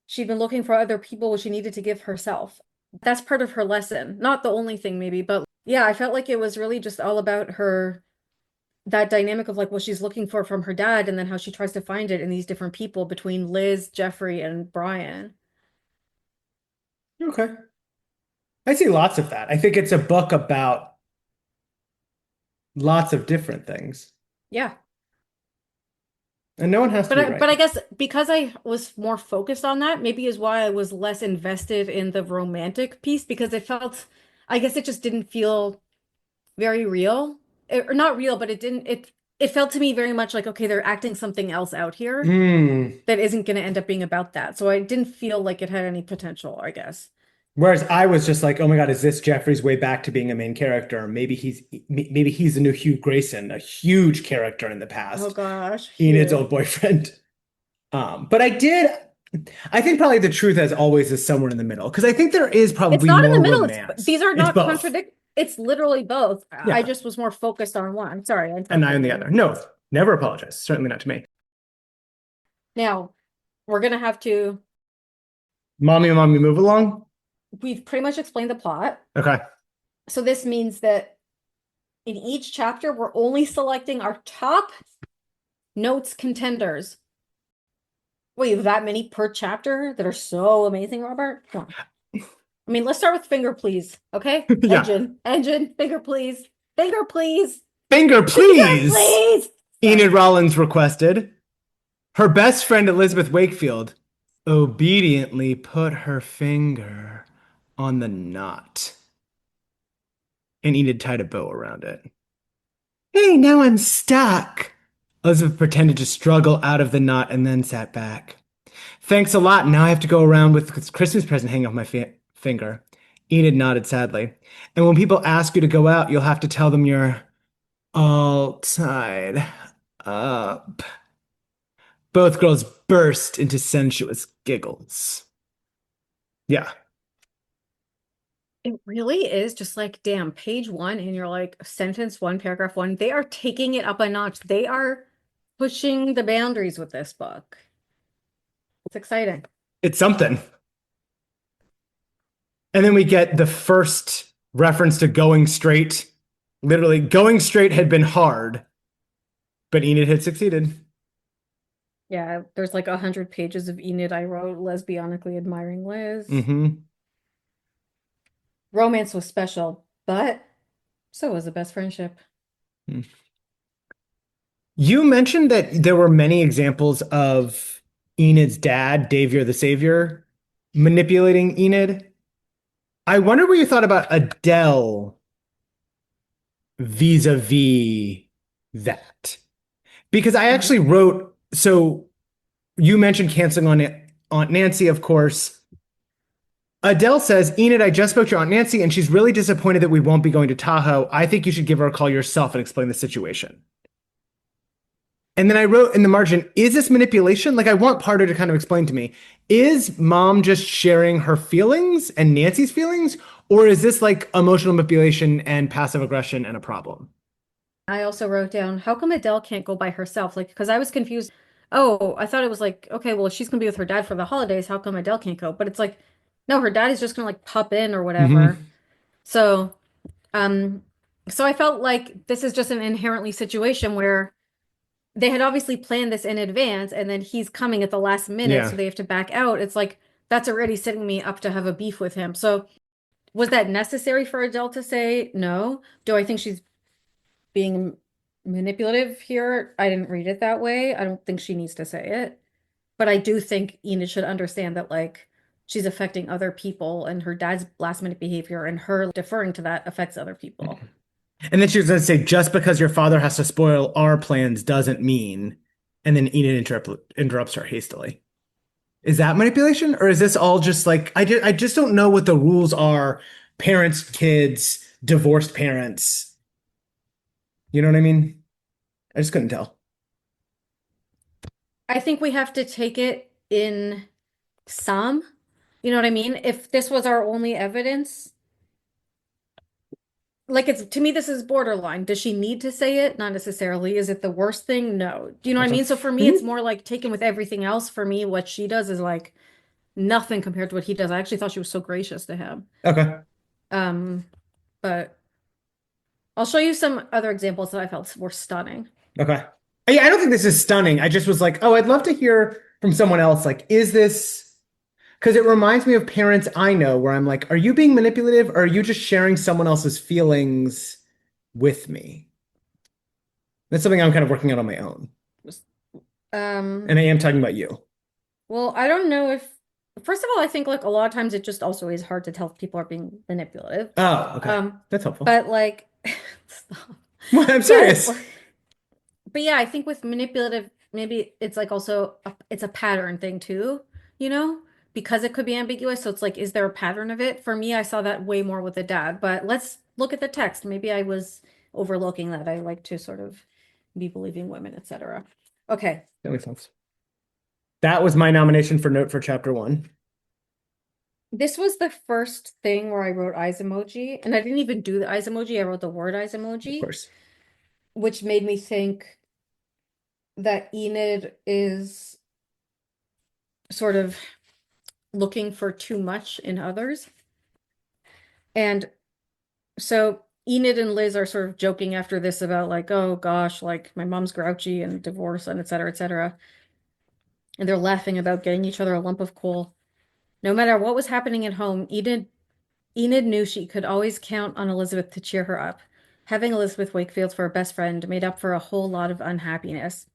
she'd been looking for other people, which she needed to give herself. That's part of her lesson. Not the only thing, maybe, but yeah, I felt like it was really just all about her that dynamic of like what she's looking for from her dad and then how she tries to find it in these different people between Liz, Jeffrey, and Brian. Okay. I see lots of that. I think it's a book about lots of different things. Yeah. And no one has to be But I right. guess because I was more focused on that, maybe is why I was less invested in the romantic piece because it felt, I guess it just didn't feel very real. Or not real, but it felt to me very much like, okay, they're acting something else out here Mm. that isn't going to end up being about that. So I didn't feel like it had any potential, I guess. Whereas I was just like, oh my God, is this Jeffrey's way back to being a main character? Maybe he's the new Hugh Grayson, a huge character in the Oh past. gosh, Enid's Hugh. old boyfriend. But I think probably the truth as always is somewhere in the middle because I think there is It's probably not in the more middle. romance. These are It's not both. contradict. It's literally both. I Yeah. just was more focused on one. Sorry, I And I on interrupted the you. other. No, never apologize. Certainly not to me. Now, we're gonna have to, Mommy, move along. we've pretty much explained the plot. Okay. So this means that in each chapter, we're only selecting our top notes contenders. Wait, you have that many per chapter that are so amazing, Robert? Come on. I mean, let's start with finger, please. Okay? Yeah. Engine, finger, please. Finger, please. Finger, Finger, please. please. Enid Sorry. Rollins requested. Her best friend Elizabeth Wakefield obediently put her finger on the knot, and Enid tied a bow around it. Hey, now I'm stuck. Elizabeth pretended to struggle out of the knot and then sat back. Thanks a lot. Now I have to go around with this Christmas present hanging off my finger. Enid nodded sadly. And when people ask you to go out, you'll have to tell them you're all tied up. Both girls burst into sensuous giggles. Yeah. It really is just like, damn, page one, and you're like, sentence one, paragraph one. They are taking it up a notch. They are pushing the boundaries with this book. It's exciting. It's something. And then we get the first reference to going straight. Literally, going straight had been hard, but Enid had succeeded. Yeah, there's like 100 pages of Enid I wrote lesbianically admiring Liz. Mm-hmm. Romance was special, but so was the best friendship. You mentioned that there were many examples of Enid's dad, Davir the Savior, manipulating Enid. I wonder what you thought about Adele vis-a-vis that. Because I actually wrote, so you mentioned canceling on Aunt Nancy, of course. Adele says, Enid, I just spoke to Aunt Nancy and she's really disappointed that we won't be going to Tahoe. I think you should give her a call yourself and explain the situation. And then I wrote in the margin, is this manipulation? Like, I want Parter to kind of explain to me, is mom just sharing her feelings and Nancy's feelings? Or is this like emotional manipulation and passive aggression and a problem? I also wrote down, how come Adele can't go by herself? Like, because I was confused. Oh, I thought it was like, okay, well, if she's gonna be with her dad for the holidays, how come Adele can't go? But it's like, no, her dad is just gonna like pop in or whatever. Mm-hmm. So, um, so I felt like this is just an inherently situation where they had obviously planned this in advance, and then he's coming at the last minute, so Yeah. they have to back out. It's like that's already setting me up to have a beef with him. So, was that necessary for Adele to say no? Do I think she's being manipulative here? I didn't read it that way. I don't think she needs to say it. But I do think Enid should understand that like she's affecting other people and her dad's last minute behavior and her deferring to that affects other people. And then she was going to say, just because your father has to spoil our plans doesn't mean. And then Enid interrupts her hastily. Is that manipulation? Or is this all just like, I just don't know what the rules are. Parents, kids, divorced parents. You know what I mean? I just couldn't tell. I think we have to take it in some, you know what I mean? If this was our only evidence, like it's to me, this is borderline. Does she need to say it? Not necessarily. Is it the worst thing? No. Do you know what I Okay. mean? So for me, it's Mhm. more like taken with everything else. For me, what she does is like nothing compared to what he does. I actually thought she was so gracious to him. Okay. Um, but I'll show you some other examples that I felt were stunning. Okay. Yeah, I don't think this is stunning. I just was like, oh, I'd love to hear from someone else. Like, is this because it reminds me of parents I know where I'm like, are you being manipulative or are you just sharing someone else's feelings with me? That's something I'm kind of working out on my own. Um, And I am talking about you. well, I don't know if, first of all, I think like a lot of times it just also is hard to tell if people are being manipulative. Oh, okay. Um, That's helpful. but like, stop. Well, I'm But serious. but yeah, I think with manipulative, maybe it's like also it's a pattern thing too, you know, because it could be ambiguous. So it's like, is there a pattern of it? For me, I saw that way more with the dad. But let's look at the text. Maybe I was overlooking that. I like to sort of be believing women, etc. Okay. That makes sense. That was my nomination for note for chapter one. This was the first thing where I wrote eyes emoji, and I didn't even do the eyes emoji. I wrote the word eyes Of emoji, course. which made me think that Enid is sort of looking for too much in others. And so Enid and Liz are sort of joking after this about like, oh gosh, like my mom's grouchy and divorce and et cetera, et cetera. And they're laughing about getting each other a lump of coal. No matter what was happening at home, Enid knew she could always count on Elizabeth to cheer her up. Having Elizabeth Wakefield for a best friend made up for a whole lot of unhappiness.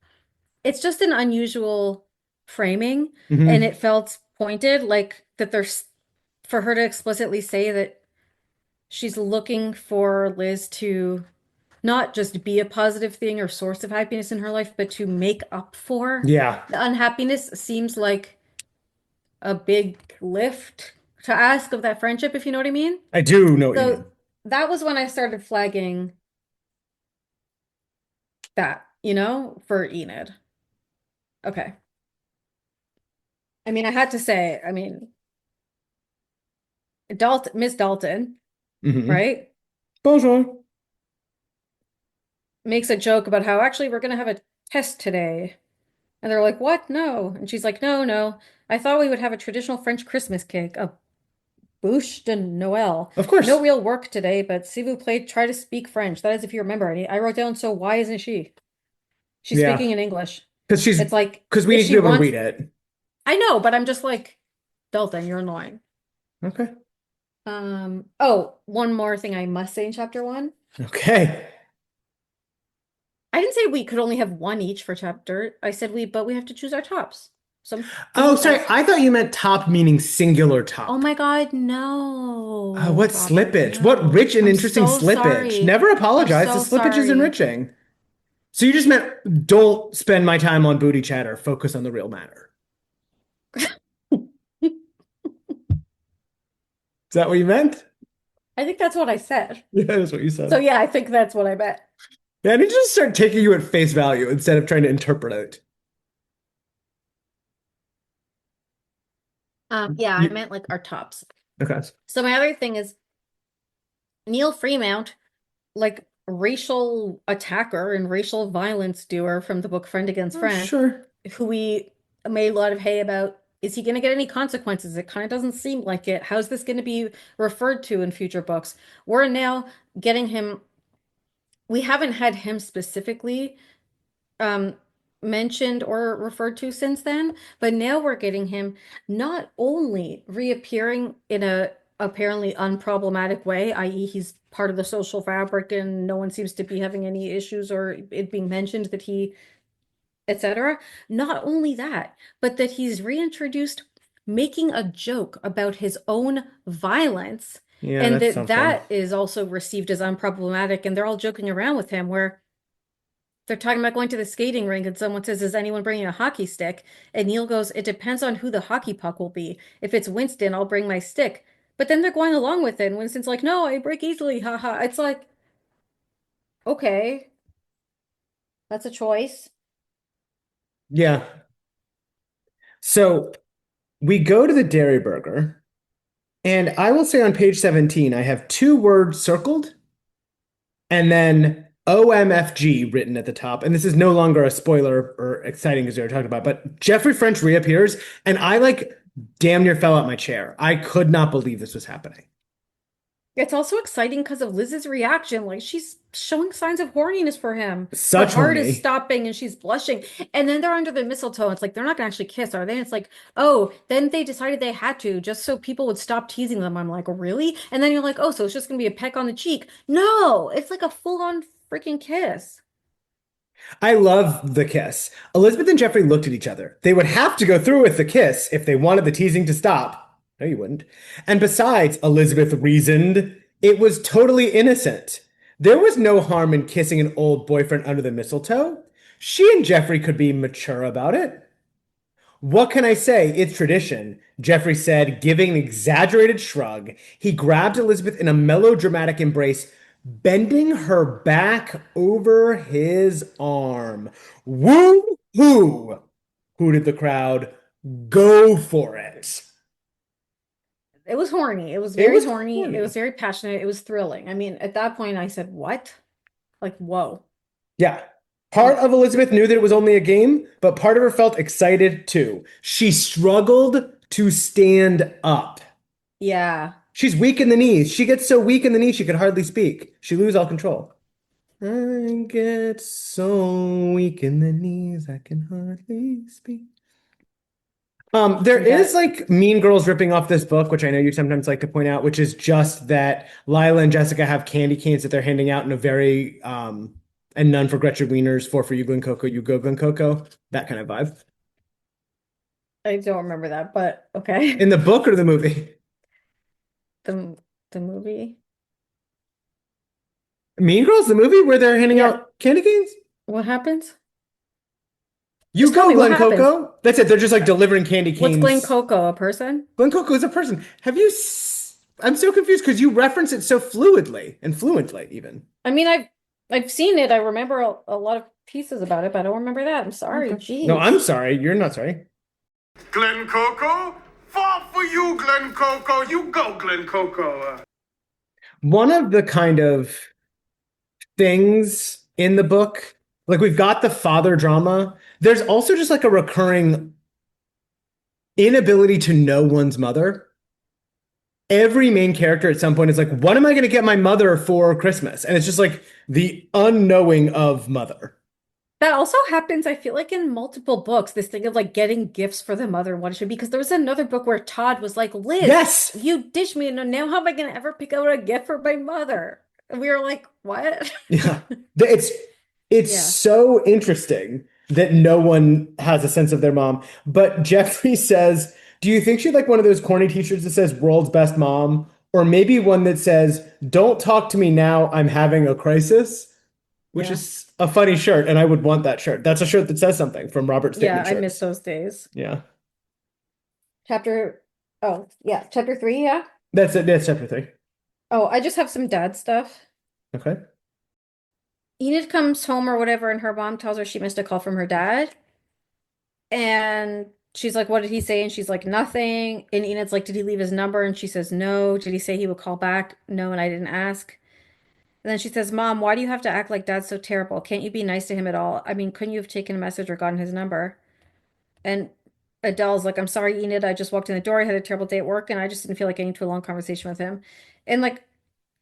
It's just an unusual framing, and Hmm. it felt pointed, like that there's for her to explicitly say that she's looking for Liz to not just be a positive thing or source of happiness in her life, but to make up for Yeah, the unhappiness seems like a big lift to ask of that friendship, if you know what I mean. I do know what you So mean. that was when I started flagging that, for Enid. Okay. I mean, I had to say, I mean, Miss Dalton, Hmm. right? Bonjour. Makes a joke about how actually we're gonna have a test today. And they're like, what? No. And she's like, no, no. I thought we would have a traditional French Christmas cake, a bûche de Noël. Of No course. real work today, but s'il vous plaît, try to speak French. That is if you remember. And I wrote down, so why isn't she? She's Yeah. speaking in English. Because It's like, we if need to she be able to wants, read it. I know, but I'm just like, Dalton, you're annoying. Okay. Oh, one more thing I must say in chapter one. Okay. I didn't say we could only have one each for chapter. I said but we have to choose our tops. Some Oh, things sorry. else. I thought you meant top meaning singular Oh top. my God, no, What Robert, slippage? What no. rich and I'm interesting so slippage. sorry. Never I'm apologize. The so slippage is sorry. enriching. So you just meant don't spend my time on booty chatter. Focus on the real matter. Is that what you meant? I think that's what I said. Yeah, that's what you So said. yeah, I think that's what I meant. Yeah, I need to just start taking you at face value instead of trying to interpret it. Yeah, I You, meant like our tops. okay. So my other thing is Neil Fremount, like racial attacker and racial violence doer from the book Friend Against Oh, Friend, sure. who we made a lot of hay about. Is he going to get any consequences? It kind of doesn't seem like it. How's this going to be referred to in future books? We're now getting him. We haven't had him specifically um, mentioned or referred to since then, but now we're getting him not only reappearing in a apparently unproblematic way, i.e., he's part of the social fabric and no one seems to be having any issues or it being mentioned that he, etc. Not only that, but that he's reintroduced making a joke about his own violence Yeah, and that's that something. that is also received as unproblematic and they're all joking around with him where they're talking about going to the skating rink, and someone says, is anyone bringing a hockey stick? And Neil goes, it depends on who the hockey puck will be. If it's Winston, I'll bring my stick. But then they're going along with it. And Winston's like, no, I break easily. Haha. It's like, okay, that's a choice. Yeah. So we go to the Dairy Burger, and I will say on page 17, I have two words circled and then OMFG written at the top. And this is no longer a spoiler or exciting as we were talking about, but Jeffrey French reappears, and I like damn near fell out my chair. I could not believe this was happening. It's also exciting because of Liz's reaction. Like she's showing signs of horniness for him. Her Such heart is horny. stopping and she's blushing. And then they're under the mistletoe. It's like they're not gonna actually kiss, are they? It's like, oh, then they decided they had to just so people would stop teasing them. I'm like, really? And then you're like, oh, so it's just gonna be a peck on the cheek. No, it's like a full-on freaking kiss. I love the kiss. Elizabeth and Jeffrey looked at each other. They would have to go through with the kiss if they wanted the teasing to stop. No, you wouldn't. And besides, Elizabeth reasoned, it was totally innocent. There was no harm in kissing an old boyfriend under the mistletoe. She and Jeffrey could be mature about it. What can I say? It's tradition, Jeffrey said, giving an exaggerated shrug. He grabbed Elizabeth in a melodramatic embrace, bending her back over his arm. Woo hoo! Hooted the crowd. Go for it. It was horny. It was It very was horny. It was corny. very passionate. It was thrilling. I mean, at that point, I said, what? Like, whoa. Yeah. Part Like, of Elizabeth knew that it was only a game, but part of her felt excited too. She struggled to stand up. yeah. She's weak in the knees. She gets so weak in the knees she could hardly speak. She lose all control. I get so weak in the knees I can hardly speak. There We got is like Mean Girls ripping off this book, which I know you sometimes like to point out, which is just that Lila and Jessica have candy canes that they're handing out in a very and none for Gretchen Wieners, four for you, Glen Coco, you go Glen Coco, that kind of vibe. I don't remember that, but okay. In the book or the movie? The the movie. Mean Girls, the movie where they're handing Yeah. out candy canes? What happens? You Just tell go, me what Glen happens. Coco. That's it. They're just like delivering candy What's Glen canes. Coco, a person? Glen Coco is a person. I'm so confused because you reference it so fluidly and fluently, even. I mean, I've seen it. I remember a lot of pieces about it, but I don't remember that. I'm sorry. Okay. No, I'm Jeez. sorry. You're not sorry. Glen Coco? Fall for you, Glen Coco. You go, Glen Coco. One of the kind of things in the book, like we've got the father drama. There's also just like a recurring inability to know one's mother. Every main character at some point is like, what am I going to get my mother for Christmas? And it's just like the unknowing of mother. That also happens, I feel like, in multiple books, this thing of like getting gifts for the mother and what it should be. Because there was another book where Todd was like, Liz, Yes. you ditched me, and now how am I going to ever pick out a gift for my mother? And we were like, what? Yeah. It's Yeah. so interesting that no one has a sense of their mom. But Jeffrey says, do you think she's like one of those corny t-shirts that says world's best mom? Or maybe one that says, don't talk to me now, I'm having a crisis? Which Yeah. is a funny shirt, and I would want that shirt. That's a shirt that says something from Robert Yeah, Statement I miss shirts. those days. Yeah. Chapter, oh, yeah, chapter 3, yeah. That's it. That's chapter 3. Oh, I just have some dad stuff. Okay. Enid comes home or whatever, and her mom tells her she missed a call from her dad. And she's like, what did he say? And she's like, nothing. And Enid's like, did he leave his number? And she says, no. Did he say he would call back? No, and I didn't ask. And then she says, Mom, why do you have to act like dad's so terrible? Can't you be nice to him at all? I mean, couldn't you have taken a message or gotten his number? And Adele's like, I'm sorry, Enid. I just walked in the door. I had a terrible day at work, and I just didn't feel like getting into a long conversation with him. And like,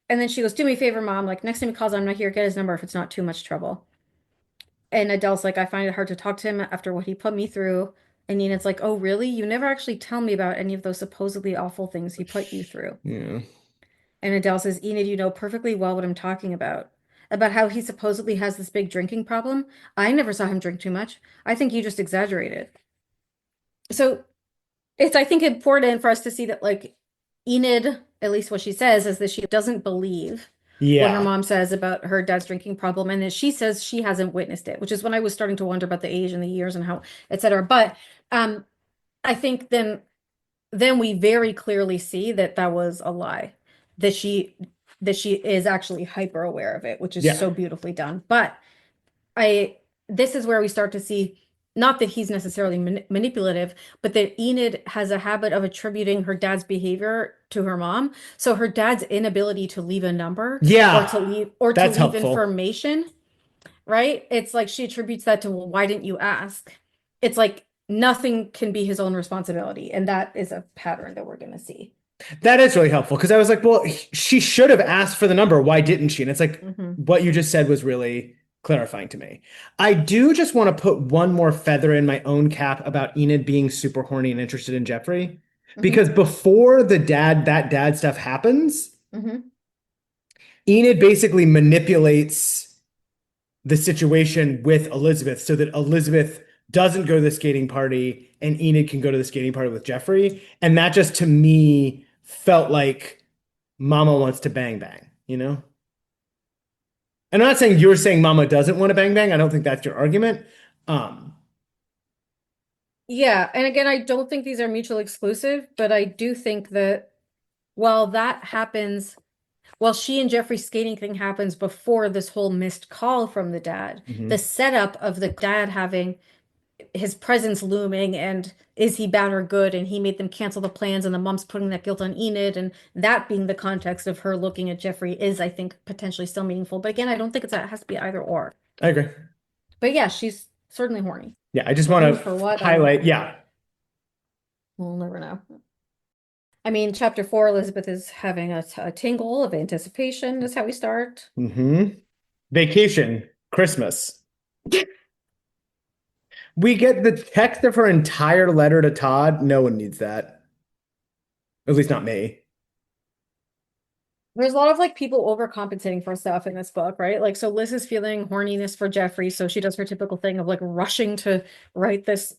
and then she goes, do me a favor, Mom. Like, next time he calls, I'm not here. Get his number if it's not too much trouble. And Adele's like, I find it hard to talk to him after what he put me through. And Enid's like, oh, really? You never actually tell me about any of those supposedly awful things he put you through. Yeah. And Adele says, Enid, you know perfectly well what I'm talking about how he supposedly has this big drinking problem. I never saw him drink too much. I think you just exaggerated. So it's, I think, important for us to see that, like, Enid, at least what she says, is that she doesn't believe what her Yeah. mom says about her dad's drinking problem, and that she says she hasn't witnessed it, which is when I was starting to wonder about the age and the years and how, et cetera. But I think then we very clearly see that that was a lie, that she is actually hyper aware of it, which is Yeah. so beautifully done. But I this is where we start to see not that he's necessarily manipulative, but that Enid has a habit of attributing her dad's behavior to her mom. So her dad's inability to leave a number Yeah. or to That's leave helpful. information, right? It's like she attributes that to, well, why didn't you ask? It's like nothing can be his own responsibility, and that is a pattern that we're going to see. That is really helpful because I was like, well, she should have asked for the number. Why didn't she? And it's like, Mhm. what you just said was really clarifying to me. I do just want to put one more feather in my own cap about Enid being super horny and interested in Jeffrey. Mhm. Because before that dad stuff happens, Mhm. Enid basically manipulates the situation with Elizabeth so that Elizabeth doesn't go to the skating party and Enid can go to the skating party with Jeffrey. And that just to me felt like Mama wants to bang bang, you know? And I'm not saying you're saying Mama doesn't want to bang bang. I don't think that's your argument. Um, Yeah, and again, I don't think these are mutually exclusive, but I do think that while that happens, while she and Jeffrey's skating thing happens before this whole missed call from the dad, the mhm. setup of the dad having his presence looming and is he bad or good, and he made them cancel the plans, and the mom's putting that guilt on Enid, and that being the context of her looking at Jeffrey is, I think, potentially still meaningful. But again, I don't think it has to be either or. I agree. But yeah, she's certainly horny. Yeah, I just want Horny to for what? I don't highlight. know. Yeah. We'll never know. I mean, chapter 4, Elizabeth is having a tingle of anticipation. Is how we start. Vacation, Christmas. We get the text of her entire letter to Todd. No one needs that. At least not me. There's a lot of like people overcompensating for stuff in this book, right? Like, so Liz is feeling horniness for Jeffrey, so she does her typical thing of like rushing to write this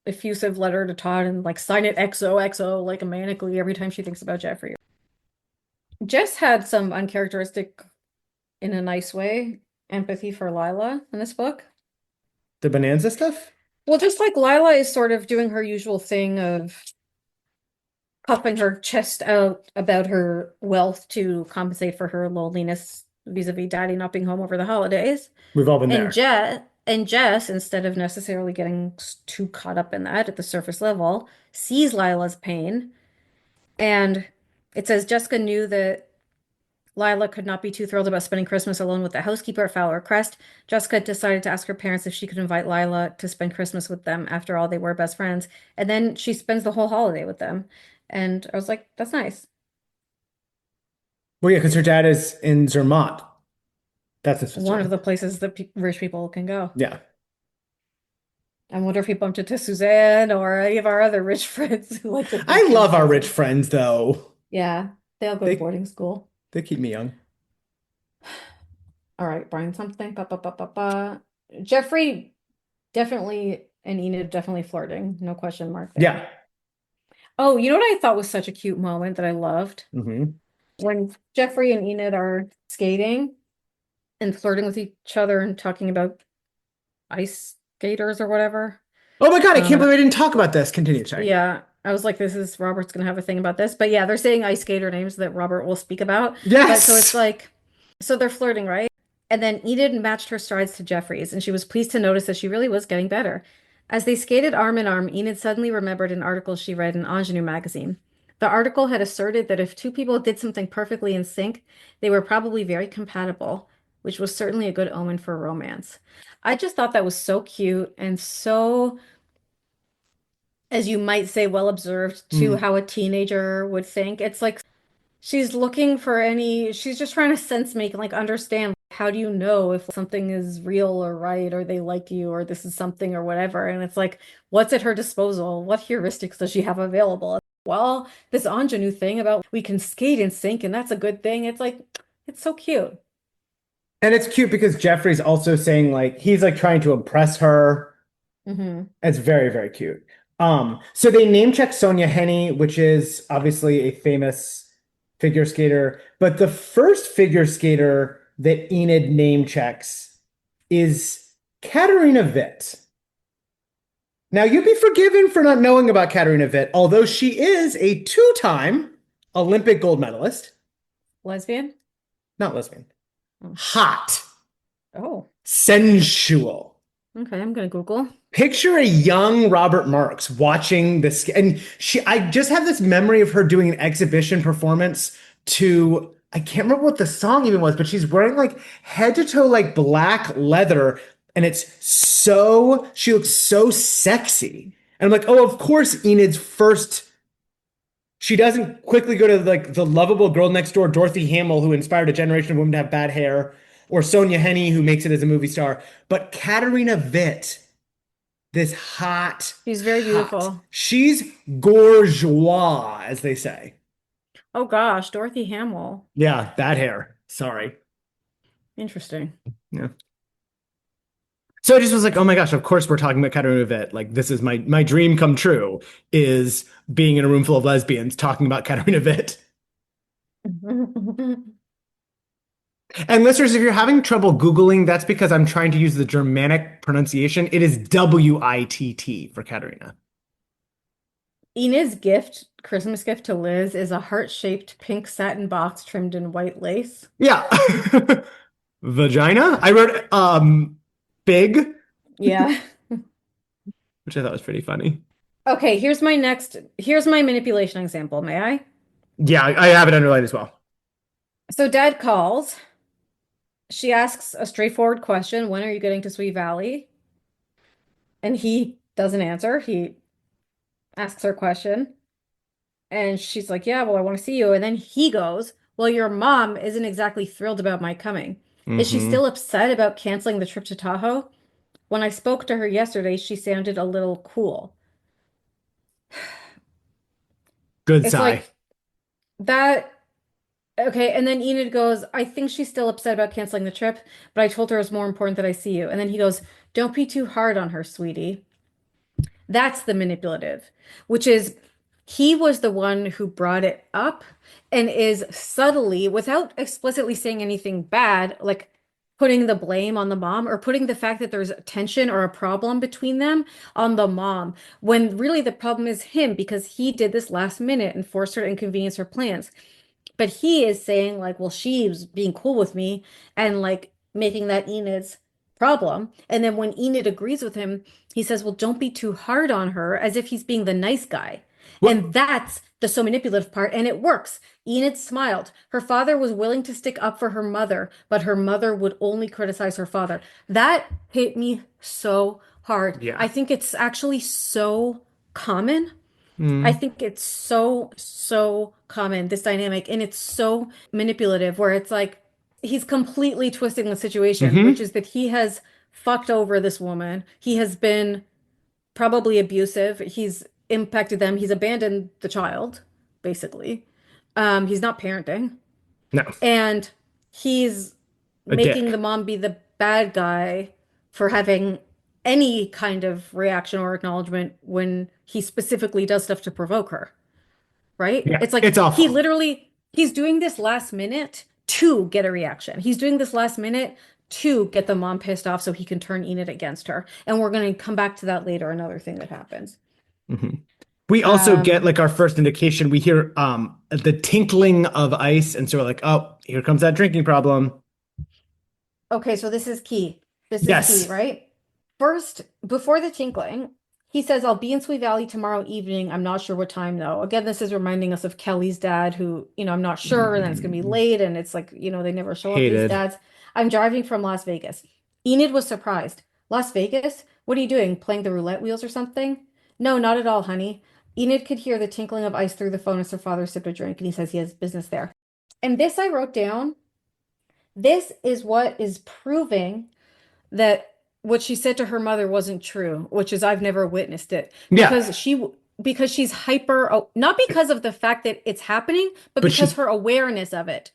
effusive letter to Todd and like sign it XOXO like manically every time she thinks about Jeffrey. Jess had some uncharacteristic, in a nice way, empathy for Lila in this book. The Bonanza stuff? Well, just like Lila is sort of doing her usual thing of puffing her chest out about her wealth to compensate for her loneliness vis-a-vis daddy not being home over the holidays. We've all been And there. Jess, instead of necessarily getting too caught up in that at the surface level, sees Lila's pain. And it says Jessica knew that Lila could not be too thrilled about spending Christmas alone with the housekeeper at Fowler Crest. Jessica decided to ask her parents if she could invite Lila to spend Christmas with them. After all, they were best friends. And then she spends the whole holiday with them. And I was like, that's nice. Well, yeah, because her dad is in Zermatt. That's his One of sister. the places that rich people can go. Yeah. I wonder if he bumped into Suzanne or any of our other rich friends who like to I vacation love our rich places. friends, though. Yeah, they all go to They boarding school. they keep me young. All right, Brian, something. Jeffrey definitely and Enid definitely flirting. No question mark there. Yeah. Oh, you know what I thought was such a cute moment that I loved? Hmm. When Jeffrey and Enid are skating and flirting with each other and talking about ice skaters or whatever. Oh my God, I can't Um, believe I didn't talk about this. Continue, sorry. yeah, I was like, this is Robert's gonna have a thing about this. But yeah, they're saying ice skater names that Robert will speak about. But so it's Yes. like, so they're flirting, right? And then Enid matched her strides to Jeffrey's, and she was pleased to notice that she really was getting better. As they skated arm in arm, Enid suddenly remembered an article she read in Ingenue magazine. The article had asserted that if two people did something perfectly in sync, they were probably very compatible, which was certainly a good omen for romance. I just thought that was so cute and so, as you might say, well observed to Mm. how a teenager would think. It's like she's looking for she's just trying to sense make, like understand how do you know if something is real or right or they like you or this is something or whatever. And it's like, what's at her disposal? What heuristics does she have available? Well, this ingenue thing about we can skate and sink and that's a good thing. It's like, it's so cute. And it's cute because Jeffrey's also saying like he's like trying to impress her. Hmm. It's very, very cute. So they name check Sonia Henney, which is obviously a famous figure skater, but the first figure skater that Enid name checks is Katarina Witt. Now you'd be forgiven for not knowing about Katarina Witt, although she is a two-time Olympic gold medalist. Lesbian? Not lesbian. Oh. Hot, Oh, sensual. okay. I'm gonna Google. Picture a young Robert Marks watching this, and I just have this memory of her doing an exhibition performance to, I can't remember what the song even was, but she's wearing like head to toe, like black leather, and she looks so sexy. And I'm like, oh, of course, Enid's first she doesn't quickly go to like the lovable girl next door, Dorothy Hamill, who inspired a generation of women to have bad hair, or Sonia Henney, who makes it as a movie star. But Katarina Witt, this She's very hot, beautiful. she's gorgeois, as they say. Oh gosh, Dorothy Hamill. Yeah, bad hair. Sorry. Interesting. Yeah. So I just was like, oh my gosh, of course we're talking about Katarina Witt. Like this is my dream come true is being in a room full of lesbians talking about Katarina Witt. And listeners, if you're having trouble Googling, that's because I'm trying to use the Germanic pronunciation. It is Witt for Katarina. Enid's gift, Christmas gift to Liz, is a heart-shaped pink satin box trimmed in white lace. Yeah. Vagina. I wrote big, Yeah. which I thought was pretty funny. Okay, here's my manipulation example, may I? Yeah, I have it underlined as well. So dad calls. She asks a straightforward question, when are you getting to Sweet Valley? And he doesn't answer. He asks her question. And she's like, yeah, well, I want to see you. And then he goes, well, your mom isn't exactly thrilled about my coming. Is she Hmm. still upset about canceling the trip to Tahoe? When I spoke to her yesterday, she sounded a little cool. Good It's sigh. like that. Okay. And then Enid goes, I think she's still upset about canceling the trip, but I told her it's more important that I see you. And then he goes, don't be too hard on her, sweetie. That's the manipulative, which is he was the one who brought it up and is subtly, without explicitly saying anything bad, like putting the blame on the mom or putting the fact that there's tension or a problem between them on the mom, when really the problem is him because he did this last minute and forced her to inconvenience her plans. But he is saying, like, well, she's being cool with me and like making that Enid's problem. And then when Enid agrees with him, he says, well, don't be too hard on her, as if he's being the nice guy. What? And that's the so manipulative part. And it works. Enid smiled. Her father was willing to stick up for her mother, but her mother would only criticize her father. That hit me so hard. Yeah. I think it's actually so common. I Mm. think it's so, so common, this dynamic, and it's so manipulative, where it's like he's completely twisting the situation, which Hmm. is that he has fucked over this woman. He has been probably abusive. He's impacted them. He's abandoned the child, basically. He's not parenting. No, And he's a making the dick. mom be the bad guy for having any kind of reaction or acknowledgement when he specifically does stuff to provoke her, right? Yeah, It's like it's awful. he's doing this last minute to get a reaction. He's doing this last minute to get the mom pissed off so he can turn Enid against her. And we're going to come back to that later, another thing that happens. Hmm. We also get Um, like our first indication. We hear the tinkling of ice, and so we're like, oh, here comes that drinking problem. Okay, so this is key. This is key, Yes. right? First, before the tinkling, he says, I'll be in Sweet Valley tomorrow evening. I'm not sure what time though. Again, this is reminding us of Kelly's dad, who, I'm not sure, and then it's gonna be Mm, late, and it's like, they never show up, these hated. dads. I'm driving from Las Vegas. Enid was surprised. Las Vegas? What are you doing? Playing the roulette wheels or something? No, not at all, honey. Enid could hear the tinkling of ice through the phone as her father sipped a drink, and he says he has business there. And this I wrote down. This is what is proving that what she said to her mother wasn't true, which is I've never witnessed it Yeah, because she's hyper, oh, not because of the fact that it's happening, but but because she her awareness of it.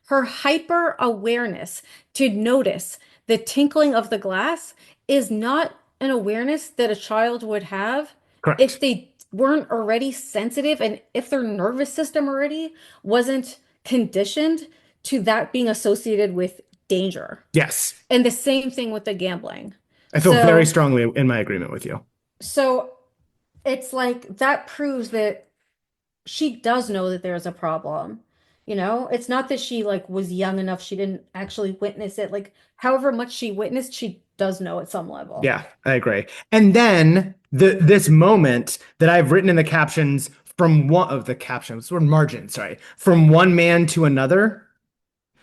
Her hyper awareness to notice the tinkling of the glass is not an awareness that a child would have if correct. they weren't already sensitive and if their nervous system already wasn't conditioned to that being associated with danger. Yes, And the same thing with the gambling. I feel very So, strongly in my agreement with you. so it's like that proves that she does know that there's a problem. It's not that she like was young enough, she didn't actually witness it. Like, however much she witnessed, she does know at some level. Yeah, I agree. And then this moment that I've written in the captions from one of the captions or margin, sorry, from one man to another.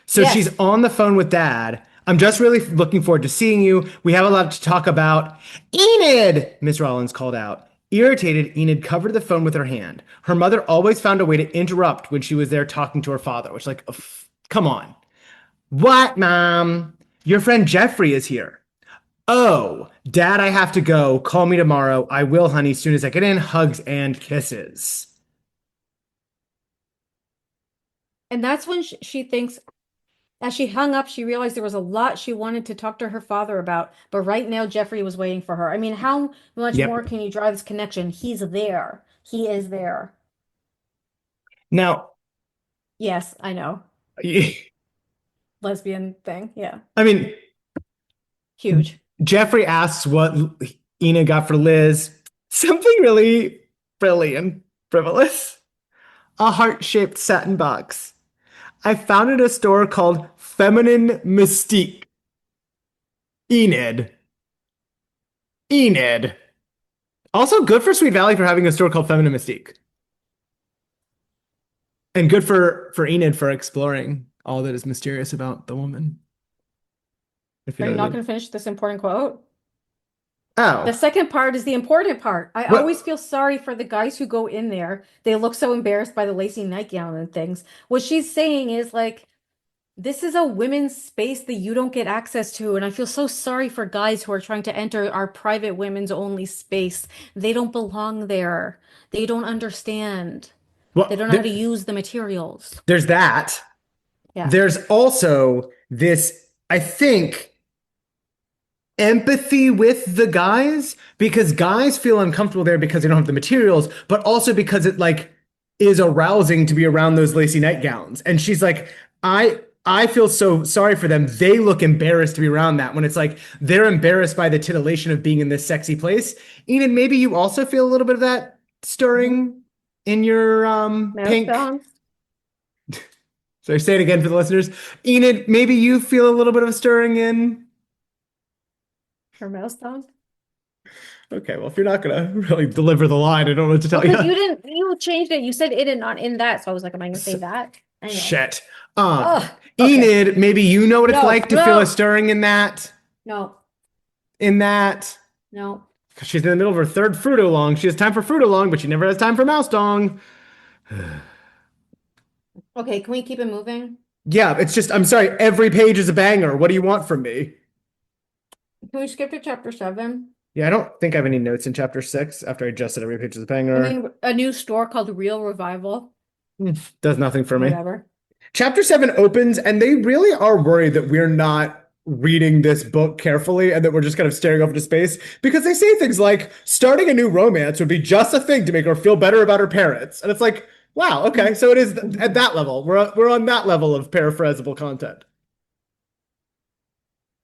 So she's Yes. on the phone with dad. I'm just really looking forward to seeing you. We have a lot to talk about. Enid, Miss Rollins called out. Irritated, Enid covered the phone with her hand. Her mother always found a way to interrupt when she was there talking to her father, which, like, come on. What, Mom? Your friend Jeffrey is here. Oh, Dad, I have to go. Call me tomorrow. I will, honey, soon as I get in. Hugs and kisses. And that's when she thinks, as she hung up, she realized there was a lot she wanted to talk to her father about. But right now, Jeffrey was waiting for her. I mean, how much more Yep. can you draw this connection? He's there. He is there. Now, Yes, I know. I Lesbian thing. Yeah. mean, Huge. Jeffrey asks what Enid got for Liz. Something really frilly and frivolous. A heart-shaped satin box. I found it at a store called Feminine Mystique. Enid. Enid. Also good for Sweet Valley for having a store called Feminine Mystique. And good for Enid for exploring all that is mysterious about the woman. If you Are know you what I not mean. going to finish this important quote? Oh. The second part is the important part. I What? always feel sorry for the guys who go in there. They look so embarrassed by the lacy nightgown and things. What she's saying is like, this is a women's space that you don't get access to. And I feel so sorry for guys who are trying to enter our private women's only space. They don't belong there. They don't understand. They Well, don't know how to use the materials. there's that. Yeah. There's also this, I think, empathy with the guys because guys feel uncomfortable there because they don't have the materials, but also because it like is arousing to be around those lacy nightgowns. And she's like, I feel so sorry for them. They look embarrassed to be around that when it's like they're embarrassed by the titillation of being in this sexy place. Enid, maybe you also feel a little bit of that stirring in your pink. Mouth So say it again for the listeners. Enid, maybe you feel a little bit of a stirring in. Her mouse tongue? Okay, well, if you're not gonna really deliver the line, I don't know what to tell Because you. you changed it. You said it and not in that. So I was like, am I going to say that? Anyway. Shit. Ugh, okay. Enid, maybe you know what it's No, like to feel no. a stirring in that. No, In that. no. 'Cause she's in the middle of her third Fruito Long. She has time for Fruito Long, but she never has time for Mouse Dong. Okay, can we keep it moving? Yeah, it's just, I'm sorry, every page is a banger. What do you want from me? Can we skip to chapter 7? Yeah, I don't think I have any notes in chapter 6 after I just said every page is a I banger. mean, a new store called Real Revival. Does nothing for me. Whatever. Chapter 7 opens, and they really are worried that we're not reading this book carefully and that we're just kind of staring off into space because they say things like starting a new romance would be just a thing to make her feel better about her parents. And it's like, wow, okay, so it is at that level. We're on that level of paraphrasable content.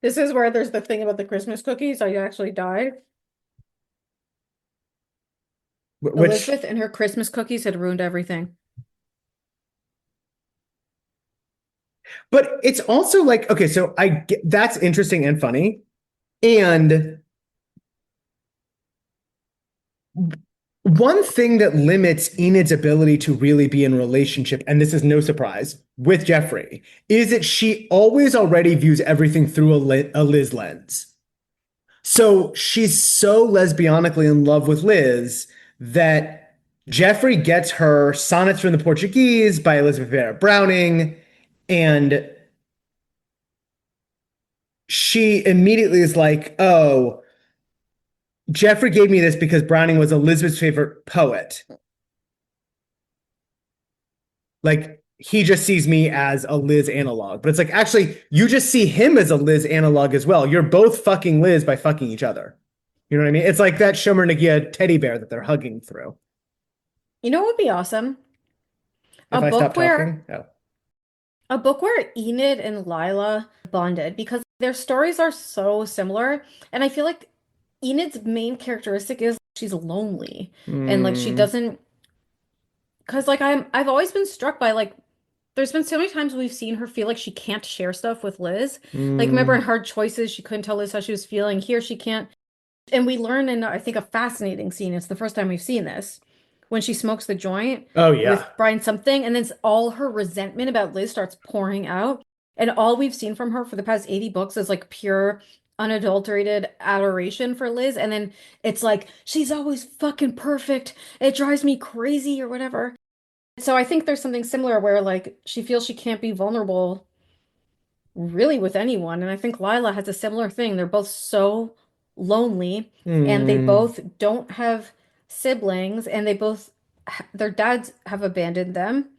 This is where there's the thing about the Christmas cookies. I actually died. Which, Elizabeth and her Christmas cookies had ruined everything. but it's also like, okay, so I get that's interesting and funny. And one thing that limits Enid's ability to really be in relationship, and this is no surprise, with Jeffrey, is that she always already views everything through a Liz lens. So she's so lesbianically in love with Liz that Jeffrey gets her Sonnets from the Portuguese by Elizabeth Barrett Browning, and she immediately is like, oh, Jeffrey gave me this because Browning was Elizabeth's favorite poet. Like, he just sees me as a Liz analog. But it's like, actually, you just see him as a Liz analog as well. You're both fucking Liz by fucking each other. You know what I mean? It's like that Shomer Nagia teddy bear that they're hugging through. You know what would be awesome? If A I book stop where talking? Oh. a book where Enid and Lila bonded because their stories are so similar. And I feel like Enid's main characteristic is she's lonely and like she doesn't because like I've always been struck by like there's been so many times we've seen her feel like she can't share stuff with Liz. Like remember in Hard Choices she couldn't tell Liz how she was feeling. Here she can't. And we learn in I think a fascinating scene. It's the first time we've seen this when she smokes the joint Oh, yeah. with Brian something and then all her resentment about Liz starts pouring out. And all we've seen from her for the past 80 books is like pure unadulterated adoration for Liz, and then it's like she's always fucking perfect. It drives me crazy or whatever. So I think there's something similar where like she feels she can't be vulnerable really with anyone. And I think Lila has a similar thing. They're both so lonely and they Hmm. both don't have siblings and they both their dads have abandoned them.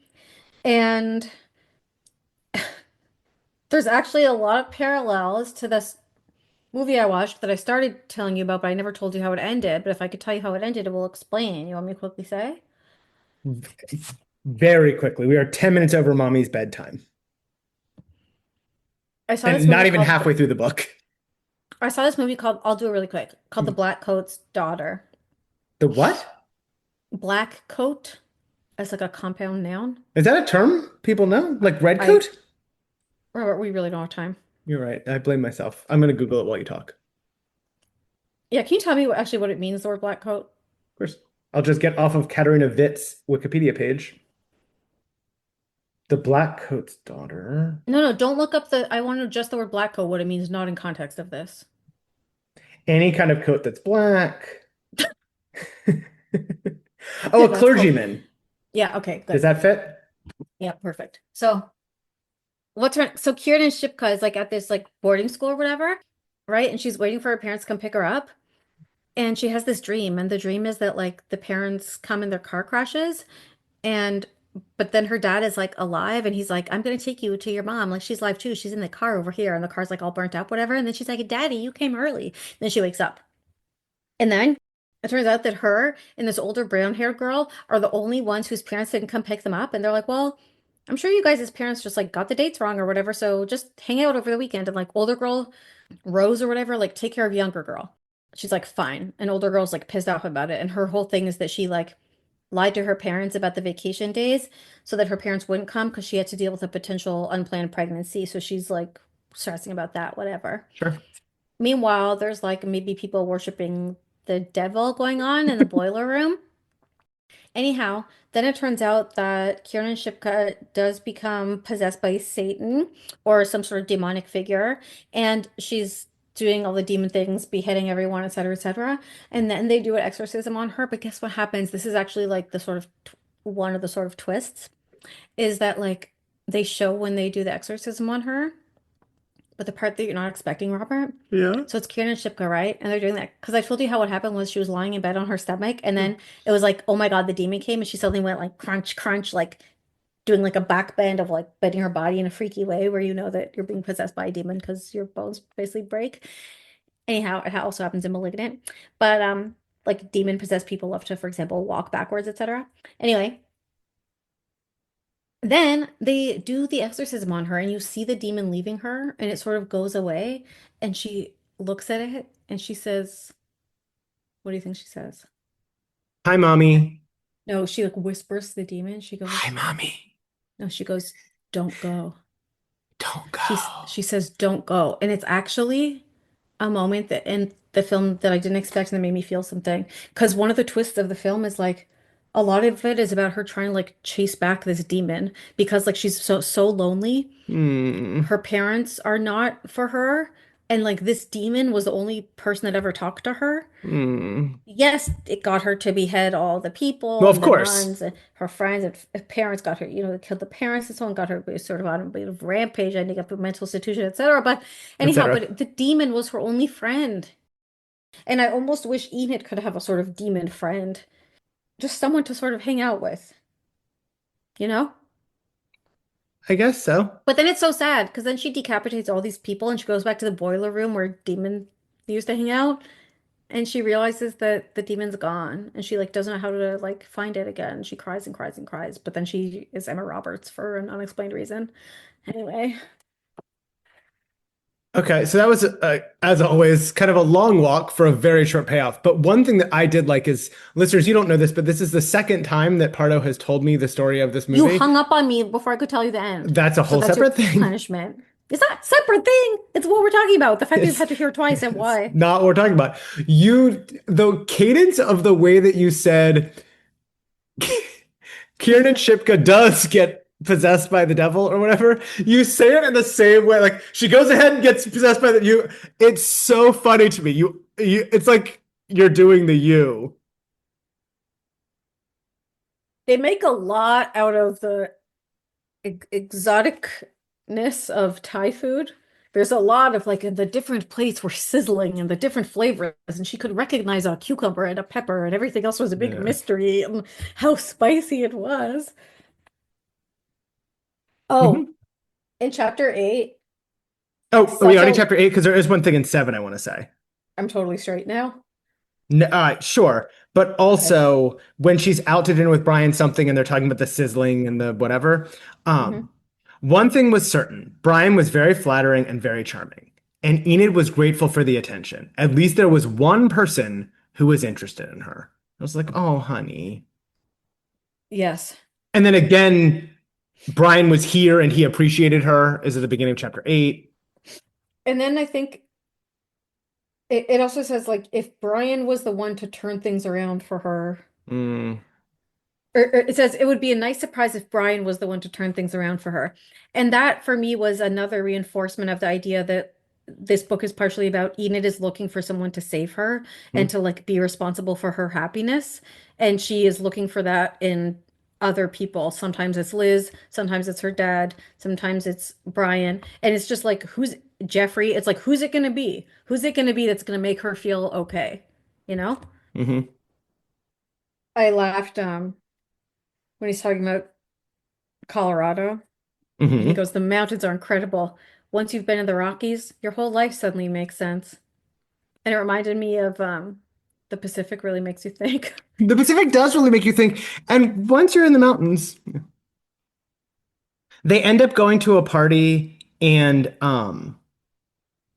And there's actually a lot of parallels to this movie I watched that I started telling you about, but I never told you how it ended. But if I could tell you how it ended, it will explain. You want me to quickly say? Very quickly. We are 10 minutes over mommy's bedtime. I saw this And not movie even called halfway through the book. I saw this movie called I'll do it really quick, called The Black Coat's Daughter. The what? Black coat as like a compound noun. Is that a term people know? Like red I coat? Robert, we really don't have time. You're right. I blame myself. I'm going to Google it while you talk. Yeah, can you tell me actually what it means, the word black coat? Of course. I'll just get off of Katarina Witt's Wikipedia page. The Black Coat's daughter. No, no, don't look up I want to know just the word black coat, what it means, not in context of this. Any kind of coat that's black. Oh, a That's cool. clergyman. Yeah, okay, Does good. that fit? Yeah, perfect. So so Kieran and Shipka is like at this like boarding school or whatever, right? And she's waiting for her parents to come pick her up. And she has this dream, and the dream is that like the parents come in their car crashes, and but then her dad is like alive, and he's like, "I'm gonna take you to your mom. Like she's alive too. She's in the car over here, and the car's like all burnt up, whatever." And then she's like, "Daddy, you came early." Then she wakes up, and then it turns out that her and this older brown-haired girl are the only ones whose parents didn't come pick them up, and they're like, "Well, I'm sure you guys as parents just like got the dates wrong or whatever, so just hang out over the weekend." And like older girl Rose or whatever, like take care of younger girl. She's like, fine. And older girl's like pissed off about it. And her whole thing is that she like lied to her parents about the vacation days so that her parents wouldn't come because she had to deal with a potential unplanned pregnancy. So she's like stressing about that, whatever. Sure. Meanwhile, there's like maybe people worshiping the devil going on in the boiler room. Anyhow, then it turns out that Kieran Shipka does become possessed by Satan or some sort of demonic figure, and she's doing all the demon things, beheading everyone, etc., etc. And then they do an exorcism on her. But guess what happens? This is actually like the sort of one of the sort of twists is that like they show when they do the exorcism on her, but the part that you're not expecting, Robert. Yeah. So it's Kieran and Shipka, right? And they're doing that because I told you how what happened was she was lying in bed on her stomach, and then it was like, oh my God, the demon came, and she suddenly went like crunch, crunch, like doing like a back bend of like bending her body in a freaky way where you know that you're being possessed by a demon because your bones basically break. Anyhow, it also happens in Malignant, but like demon possessed people love to, for example, walk backwards, etc. Anyway, then they do the exorcism on her, and you see the demon leaving her, and it sort of goes away, and she looks at it and she says, what do you think she says? Hi, mommy. No, she like whispers to the demon. She Hi, goes, mommy. no, she goes, don't go. Don't go. She says, don't go. And it's actually a moment that in the film that I didn't expect and that made me feel something. Because one of the twists of the film is like a lot of it is about her trying to like chase back this demon because like she's so lonely. Hmm. Her parents are not for her. And like this demon was the only person that ever talked to her. Hmm. Yes, it got her to behead all the Well, people of and the course, nuns and her friends and parents got her, they killed the parents and so on, got her sort of on a bit of rampage, ending up in a mental institution, etc. But anyhow, etc. but the demon was her only friend. And I almost wish Enid could have a sort of demon friend, just someone to sort of hang out with, you know? I guess so. But then it's so sad because then she decapitates all these people and she goes back to the boiler room where demon used to hang out. And she realizes that the demon's gone and she like doesn't know how to like find it again. She cries and cries and cries, but then she is Emma Roberts for an unexplained reason. Anyway, Okay, so that was, as always, kind of a long walk for a very short payoff. But one thing that I did like is, listeners, you don't know this, but this is the second time that Pardo has told me the story of this you movie. hung up on me before I could tell you the end. That's a So whole that's your separate thing. punishment. It's not a separate thing. It's what we're talking about. The fact that you've It's, had to hear it twice and it's why. not what we're talking about. The cadence of the way that you said Kieran Shipka does get possessed by the devil or whatever. You say it in the same way. Like she goes ahead and gets possessed by the you. It's so funny to me. It's like you're doing the you. They make a lot out of the exoticness of Thai food. There's a lot of like the different plates were sizzling and the different flavors, and she could recognize a cucumber and a pepper, and everything else was a big Yeah. mystery and how spicy it was. Oh, Mhm. in chapter 8, Oh, are we such already a chapter 8? Because there is one thing in 7 I want to say. I'm totally straight now. Sure. But Okay. also when she's out to dinner with Brian something and they're talking about the sizzling and the whatever. Hmm. One thing was certain. Brian was very flattering and very charming. And Enid was grateful for the attention. At least there was one person who was interested in her. I was like, oh, honey. Yes. And then again, Brian was here and he appreciated her, is at the beginning of chapter 8. And then I think it also says like if Brian was the one to turn things around for her. Mm, Or it says it would be a nice surprise if Brian was the one to turn things around for her. And that for me was another reinforcement of the idea that this book is partially about Enid is looking for someone to save her and mm, to like be responsible for her happiness. And she is looking for that in other people. Sometimes it's Liz, sometimes it's her dad, sometimes it's Brian. And it's just like, who's Jeffrey? It's like, who's it going to be? Who's it going to be that's going to make her feel okay? You know? hmm I laughed when he's talking about Colorado. And he hmm goes, the mountains are incredible. Once you've been in the Rockies, your whole life suddenly makes sense. And it reminded me of the Pacific really makes you think. The Pacific does really make you think. And once you're in the mountains, they end up going to a party and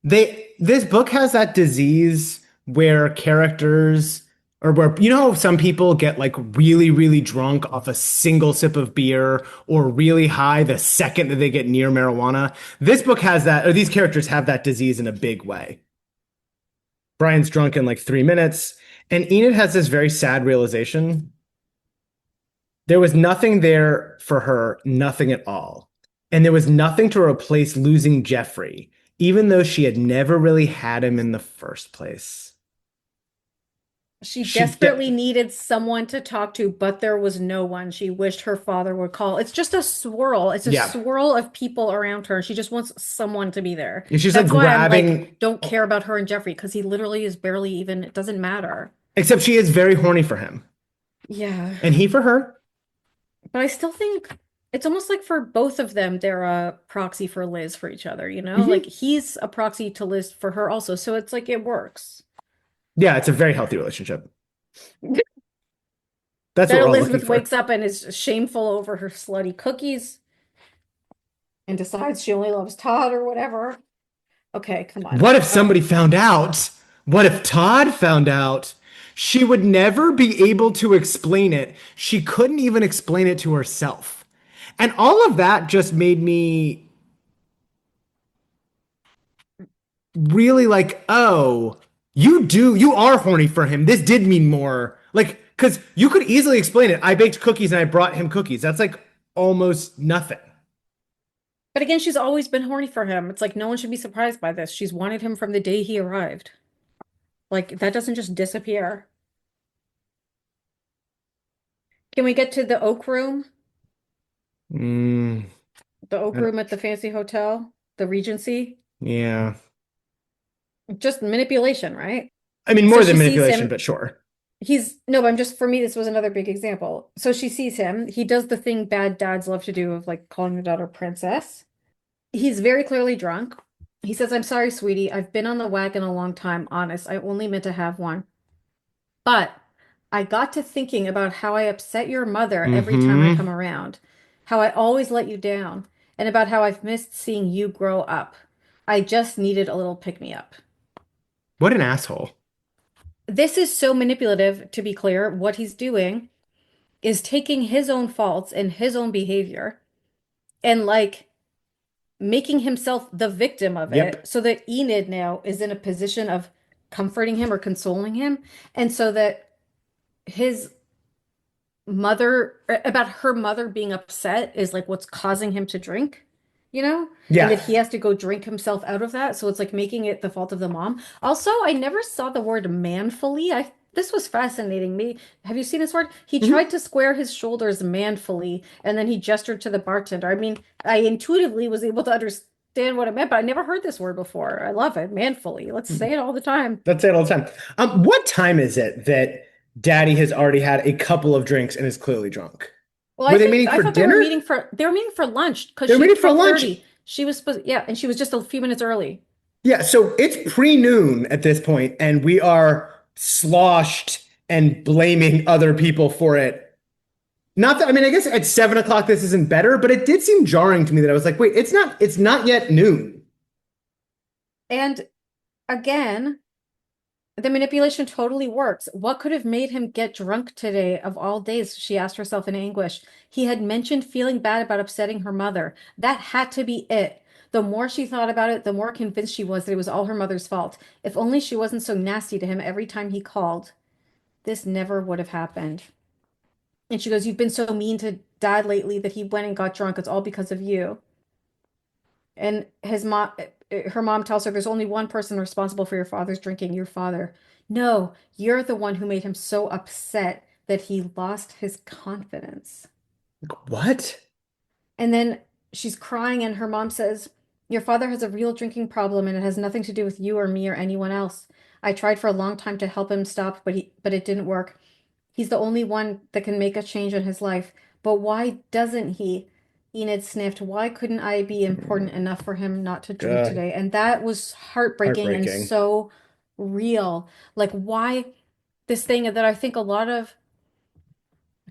this book has that disease where characters or where you know how some people get like really really drunk off a single sip of beer or really high the second that they get near marijuana. This book has that, or these characters have that disease in a big way. Brian's drunk in like 3 minutes, and Enid has this very sad realization. There was nothing there for her, nothing at all. And there was nothing to replace losing Jeffrey, even though she had never really had him in the first place. She She, desperately needed someone to talk to, but there was no one. She wished her father would call. It's just a swirl. It's a yeah. swirl of people around her. She just wants someone to be there. And she's like That's why I'm like, grabbing, don't care about her and Jeffrey because he literally is barely even, it doesn't matter. except she is very horny for him. Yeah. And he for her. But I still think it's almost like for both of them, they're a proxy for Liz for each other, you know? Like Mhm. he's a proxy to Liz for her also. So it's like it works. Yeah, it's a very healthy relationship. That's what Then we're all looking Elizabeth for. wakes up and is shameful over her slutty cookies and decides she only loves Todd or whatever. Okay, come on. What if somebody found out? What if Todd found out? She would never be able to explain it. She couldn't even explain it to herself. And all of that just made me really like, oh, you are horny for him. This did mean more. Like, because you could easily explain it. I baked cookies and I brought him cookies. That's like almost nothing. But again, she's always been horny for him. It's like no one should be surprised by this. She's wanted him from the day he arrived. Like that doesn't just disappear. Can we get to the oak room? Mm, The oak I- room at the fancy hotel, the Regency? yeah. Just manipulation, right? I mean, So more than she sees manipulation, him. but sure. He's no, but I'm just for me, this was another big example. So she sees him. He does the thing bad dads love to do of like calling their daughter princess. He's very clearly drunk. He says, I'm sorry, sweetie. I've been on the wagon a long time, honest. I only meant to have one. But I got to thinking about how I upset your mother every time I Mm-hmm. come around, how I always let you down, and about how I've missed seeing you grow up. I just needed a little pick me up. What an asshole. This is so manipulative, to be clear. What he's doing is taking his own faults and his own behavior and like making himself the victim of it Yep. so that Enid now is in a position of comforting him or consoling him. And so that his about her mother being upset is like what's causing him to drink, you know? And that Yeah. he has to go drink himself out of that. So it's like making it the fault of the mom. Also, I never saw the word manfully. This was fascinating me. Have you seen this word? He tried Mhm. to square his shoulders manfully, and then he gestured to the bartender. I mean, I intuitively was able to understand what it meant, but I never heard this word before. I love it, manfully. Let's say it all the time. Let's say it all the time. What time is it that Daddy has already had a couple of drinks and is clearly drunk? Well, Were they meeting I for thought dinner? they were meeting for lunch because They're she meeting for lunch. 12:30. She was supposed yeah, and she was just a few minutes early. Yeah, so it's pre-noon at this point, and we are sloshed and blaming other people for it. Not that, I mean, I guess at 7 o'clock this isn't better, but it did seem jarring to me that I was like, wait, it's not yet noon. And again, the manipulation totally works. What could have made him get drunk today of all days? She asked herself in anguish. He had mentioned feeling bad about upsetting her mother. That had to be it. The more she thought about it, the more convinced she was that it was all her mother's fault. If only she wasn't so nasty to him every time he called, this never would have happened. And she goes, "You've been so mean to dad lately that he went and got drunk. It's all because of you." And her mom tells her there's only one person responsible for your father's drinking, your father. No, you're the one who made him so upset that he lost his confidence. What? And then she's crying, and her mom says, your father has a real drinking problem, and it has nothing to do with you or me or anyone else. I tried for a long time to help him stop, but it didn't work. He's the only one that can make a change in his life. But why doesn't he? Enid sniffed. Why couldn't I be important enough for him not to drink God, today? And that was heartbreaking and heartbreaking. so real. Like, why this thing that I think a lot of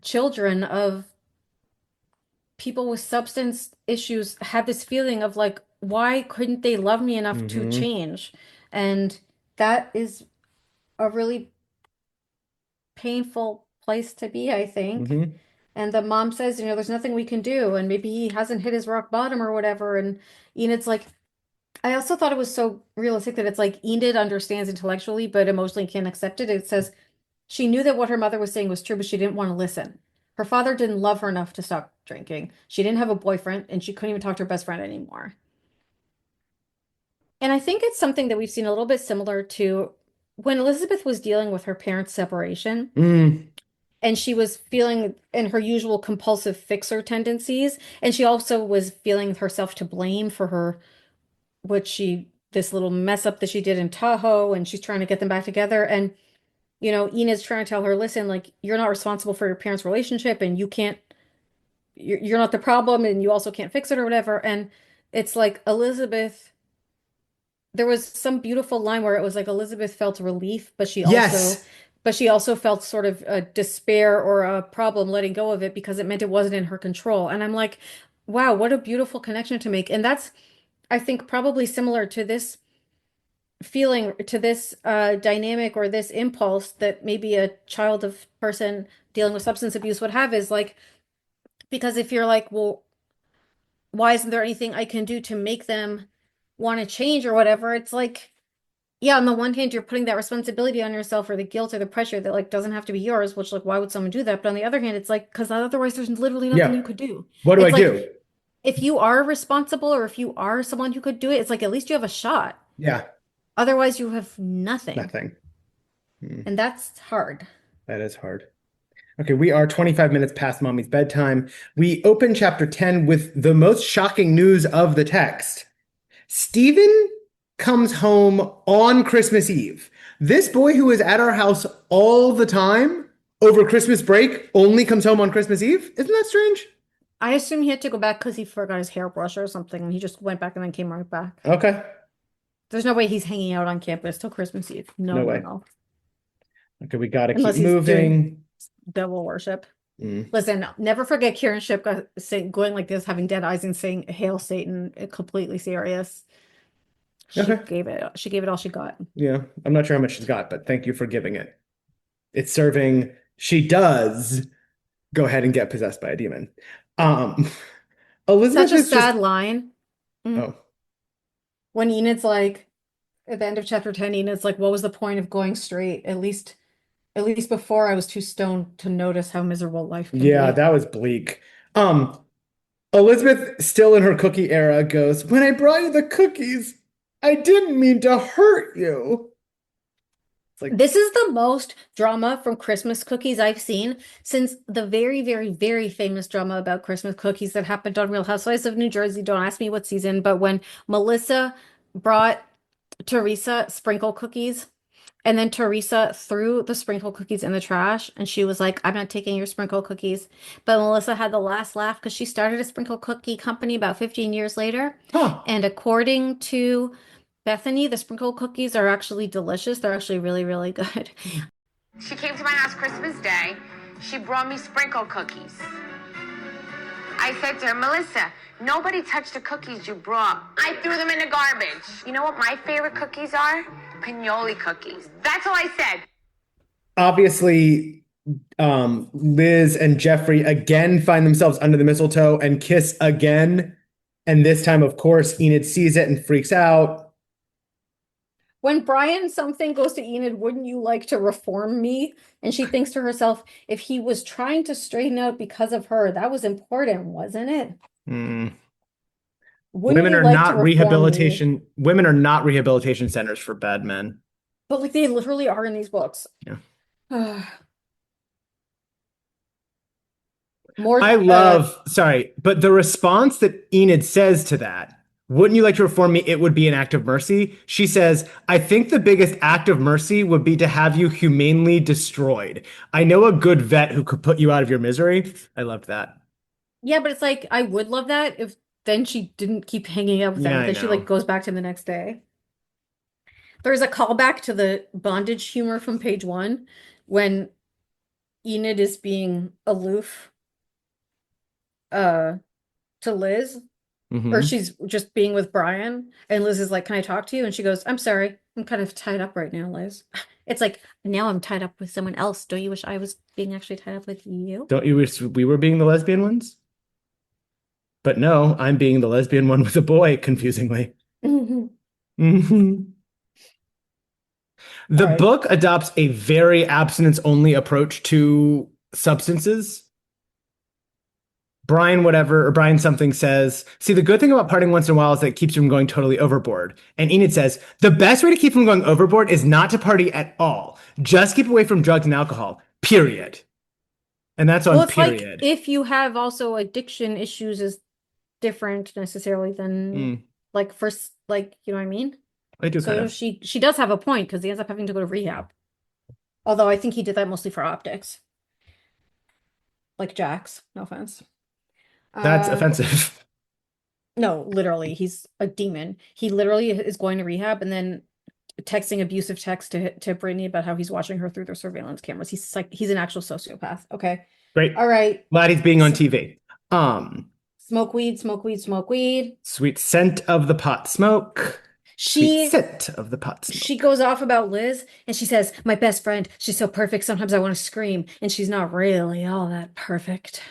children of people with substance issues have this feeling of like, why couldn't they love me enough to Hmm. change? And that is a really painful place to be, I think. Hmm. And the mom says, there's nothing we can do, and maybe he hasn't hit his rock bottom or whatever. And Enid's like, I also thought it was so realistic that it's like Enid understands intellectually, but emotionally can't accept it. It says she knew that what her mother was saying was true, but she didn't want to listen. Her father didn't love her enough to stop drinking. She didn't have a boyfriend, and she couldn't even talk to her best friend anymore. And I think it's something that we've seen a little bit similar to when Elizabeth was dealing with her parents' separation. Mm. And she was feeling in her usual compulsive fixer tendencies, and she also was feeling herself to blame for her this little mess up that she did in Tahoe, and she's trying to get them back together. And Enid's trying to tell her, listen, like, you're not responsible for your parents' relationship, and you're not the problem, and you also can't fix it or whatever. And it's like there was some beautiful line where it was like Elizabeth felt relief, Yes. but she also felt sort of a despair or a problem letting go of it because it meant it wasn't in her control. And I'm like, wow, what a beautiful connection to make. And that's, I think, probably similar to this feeling, to this dynamic or this impulse that maybe a child of person dealing with substance abuse would have is like, because if you're like, well, why isn't there anything I can do to make them want to change or whatever? It's like, yeah, on the one hand, you're putting that responsibility on yourself or the guilt or the pressure that like doesn't have to be yours, which like why would someone do that? But on the other hand, it's like because otherwise there's literally nothing Yeah. you could do. What do I It's like do? if you are responsible or if you are someone who could do it, it's like at least you have a shot. Yeah. Otherwise, you have nothing. Nothing. Mm. And that's hard. That is hard. Okay, we are 25 minutes past mommy's bedtime. We open chapter 10 with the most shocking news of the text. Stephen comes home on Christmas Eve. This boy who is at our house all the time over Christmas break only comes home on Christmas Eve? Isn't that strange? I assume he had to go back because he forgot his hairbrush or something, and he just went back and then came right back. Okay. There's no way he's hanging out on campus till Christmas Eve. No, No no, way. no. Okay, we gotta keep Unless he's doing moving. devil worship. Mm. Listen, never forget Kieran Shipka going like this, having dead eyes and saying "Hail Satan," completely serious. Okay. She gave it all she got. Yeah, I'm not sure how much she's got, but thank you for giving it. It's serving. She does go ahead and get possessed by a demon. Um, Such Elizabeth a is just, sad line. Mm. oh, When Enid's like, at the end of chapter 10, Enid's like, what was the point of going straight? At least At least before I was too stoned to notice how miserable life can Yeah, be. that was bleak. Elizabeth, still in her cookie era, goes, "When I brought you the cookies, I didn't mean to hurt you." It's like, This is the most drama from Christmas cookies I've seen since the very, very, very famous drama about Christmas cookies that happened on Real Housewives of New Jersey. Don't ask me what season, but when Melissa brought Teresa sprinkle cookies, and then Teresa threw the sprinkle cookies in the trash, and she was like, I'm not taking your sprinkle cookies. But Melissa had the last laugh because she started a sprinkle cookie company about 15 years later. huh. And according to Bethany, the sprinkle cookies are actually delicious. They're actually really, really good. She came to my house Christmas Day. She brought me sprinkle cookies. I said to her, Melissa, nobody touched the cookies you brought. I threw them in the garbage. You know what my favorite cookies are? Pinoli cookies. That's all I said. Obviously, Liz and Jeffrey again find themselves under the mistletoe and kiss again. And this time, of course, Enid sees it and freaks out. When Brian something goes to Enid, wouldn't you like to reform me? And she thinks to herself, if he was trying to straighten out because of her, that was important, wasn't it? Mm. Wouldn't you like to reform me? Women are not rehabilitation centers for bad men. But like they literally are in these books. Yeah. More Sorry, but the response that Enid says to that, wouldn't you like to reform me? It would be an act of mercy. She says, I think the biggest act of mercy would be to have you humanely destroyed. I know a good vet who could put you out of your misery. I loved that. yeah, but it's like I would love that if then she didn't keep hanging out with Yeah, them. I Then she know. like goes back to the next day. There's a callback to the bondage humor from page one when Enid is being aloof uh to Liz, or Mhm. she's just being with Brian, and Liz is like, "Can I talk to you?" And she goes, "I'm sorry, I'm kind of tied up right now, Liz." It's like now I'm tied up with someone else. Don't you wish I was being actually tied up with you? Don't you wish we were being the lesbian ones? But no, I'm being the lesbian one with a boy, confusingly. Mhm. All The right. book adopts a very abstinence-only approach to substances. Brian whatever or Brian something says, see, the good thing about partying once in a while is that it keeps you from going totally overboard. And Enid says, the best way to keep from going overboard is not to party at all. Just keep away from drugs and alcohol. Period. And that's Well, on it's like period. if you have also addiction issues is different necessarily than Mm, like first, like you know what I mean? I do kind So of. she does have a point because he ends up having to go to rehab. Although I think he did that mostly for optics, like Jax. No offense. That's Uh, offensive. no, literally, he's a demon. He literally is going to rehab and then texting abusive text to Brittany about how he's watching her through their surveillance cameras. He's an actual sociopath. Okay. Great. All right. Glad he's being on S TV. Smoke weed, smoke weed, smoke weed. Sweet scent of the pot smoke. Sweet She scent of the pot she smoke. goes off about Liz and she says, "My best friend, she's so perfect. Sometimes I want to scream, and she's not really all that perfect."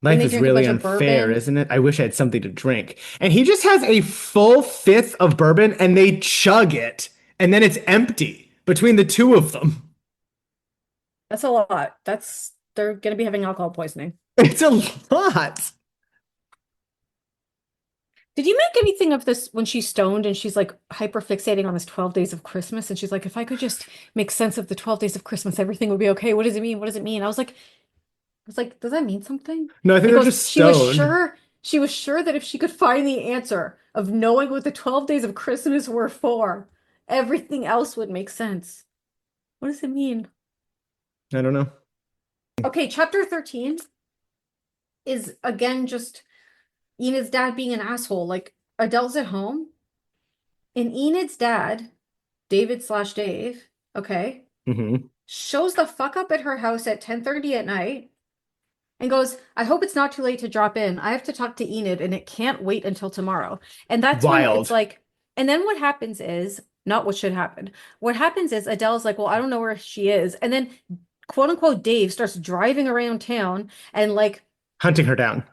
Then Life they is drink a really bunch of unfair, bourbon. isn't it? I wish I had something to drink. And he just has a full fifth of bourbon and they chug it. And then it's empty between the two of them. That's a lot. They're gonna be having alcohol poisoning. It's a lot. Did you make anything of this when she's stoned and she's like hyper fixating on this 12 days of Christmas? And she's like, if I could just make sense of the 12 days of Christmas, everything would be okay. What does it mean? What does it mean? I was like, does that mean something? No, I think they're Because just stoned. she was sure that if she could find the answer of knowing what the 12 days of Christmas were for, everything else would make sense. What does it mean? I don't know. Okay, chapter 13 is again just Enid's dad being an asshole. Like Adele's at home, and Enid's dad, David slash Dave, okay, Hmm. shows the fuck up at her house at 10:30 at night and goes, I hope it's not too late to drop in. I have to talk to Enid and it can't wait until tomorrow. And that's when it's Wild. like, and then what happens is, not what should happen. What happens is Adele's like, well, I don't know where she is. And then quote unquote Dave starts driving around town and like Hunting her down.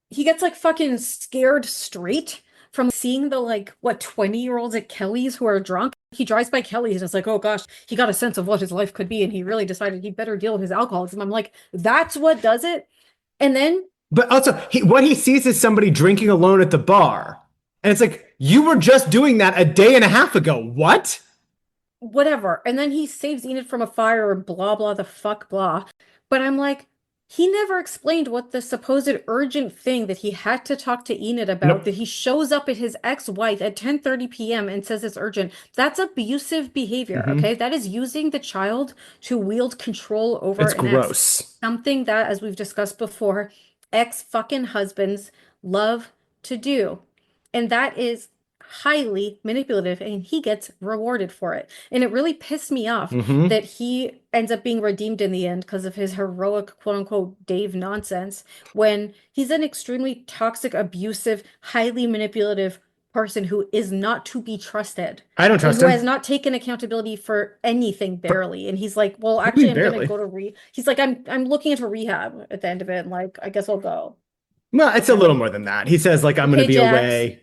he gets like fucking scared straight from seeing the like what 20-year-olds at Kelly's who are drunk. He drives by Kelly's and it's like, oh gosh, he got a sense of what his life could be, and he really decided he better deal with his alcoholism. I'm like, that's what does it. And then But also, what he sees is somebody drinking alone at the bar. And it's like, you were just doing that a day and a half ago. What? whatever. And then he saves Enid from a fire and blah blah the fuck blah. But I'm like, he never explained what the supposed urgent thing that he had to talk to Enid about, Nope. that he shows up at his ex-wife at 10:30 p.m. and says it's urgent. That's abusive behavior, Mhm. okay? That is using the child to wield control over It's an ex. gross. Something that, as we've discussed before, ex-fucking husbands love to do. And that is highly manipulative, and he gets rewarded for it. And it really pissed me off Mhm. that he ends up being redeemed in the end because of his heroic quote unquote Dave nonsense, when he's an extremely toxic, abusive, highly manipulative person who is not to be trusted I don't and trust who has him. not taken accountability for anything barely. And he's like, well, What do you actually, mean I'm gonna barely? go to he's like, I'm looking into rehab at the end of it, and like, I guess I'll go. Well, it's a Okay. little more than that. He says, like, I'm going to Okay, be Jax. away.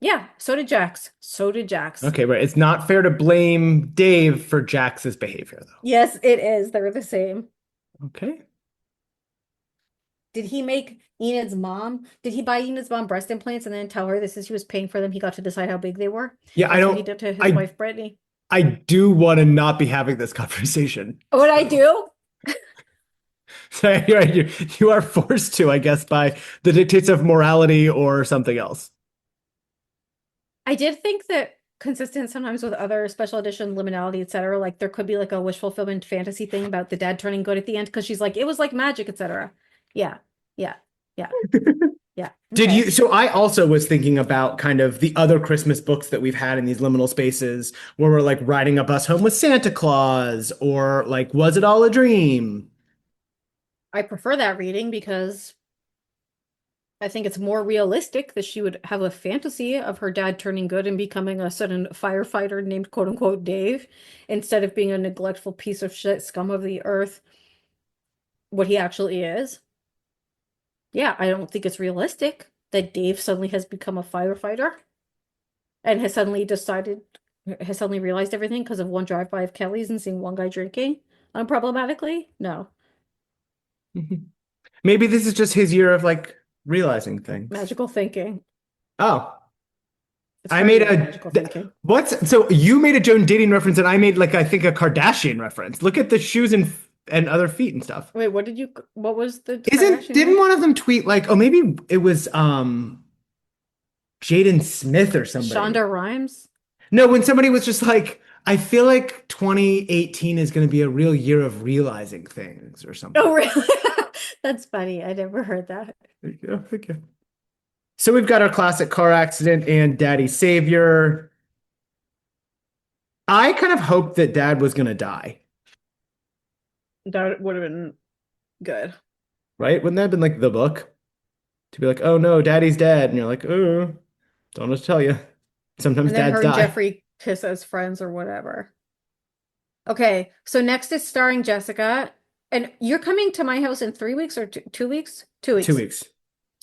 Yeah, so did Jax. So did Jax. Okay, right. It's not fair to blame Dave for Jax's behavior, though. Yes, it is. They're the same. Okay. Did he make Enid's mom? Did he buy Enid's mom breast implants and then tell her this is he was paying for them? He got to decide how big they were. Yeah, That's what he did to his wife, Brittany. I do want to not be having this conversation. What I do? So you are forced to, I guess, by the dictates of morality or something else. I did think that consistent sometimes with other special edition liminality, etc. Like there could be like a wish fulfillment fantasy thing about the dad turning good at the end because she's like, it was like magic, etc. Yeah, yeah, yeah, yeah. Did Okay. you? So I also was thinking about kind of the other Christmas books that we've had in these liminal spaces where we're like riding a bus home with Santa Claus, or like, was it all a dream? I prefer that reading because I think it's more realistic that she would have a fantasy of her dad turning good and becoming a sudden firefighter named quote unquote Dave, instead of being a neglectful piece of shit scum of the earth, what he actually is. Yeah, I don't think it's realistic that Dave suddenly has become a firefighter and has suddenly realized everything because of one drive-by of Kelly's and seeing one guy drinking unproblematically. No. Maybe this is just his year of like realizing things. Magical thinking. Oh, It's I her made year of a magical thinking. what's so you made a Joan dating reference and I made like I think a Kardashian reference. Look at the shoes and other feet and stuff. Wait, what was the Kardashian Didn't one? one of them tweet like, oh, maybe it was Jaden Smith or somebody. Shonda Rhimes? No, when somebody was just like, I feel like 2018 is going to be a real year of realizing things or something. Oh, really? That's funny. I never heard that. There you go. Okay. So we've got our classic car accident and Daddy Savior. I kind of hoped that Dad was going to die, That would have been good. right? Wouldn't that have been like the book? To be like, oh no, Daddy's dead. And you're like, oh, don't know what to tell you. Sometimes And then dads her and die. Jeffrey kiss as friends or whatever. Okay, so next is starring Jessica. And you're coming to my house in 3 weeks or 2 weeks? 2 weeks. 2 weeks.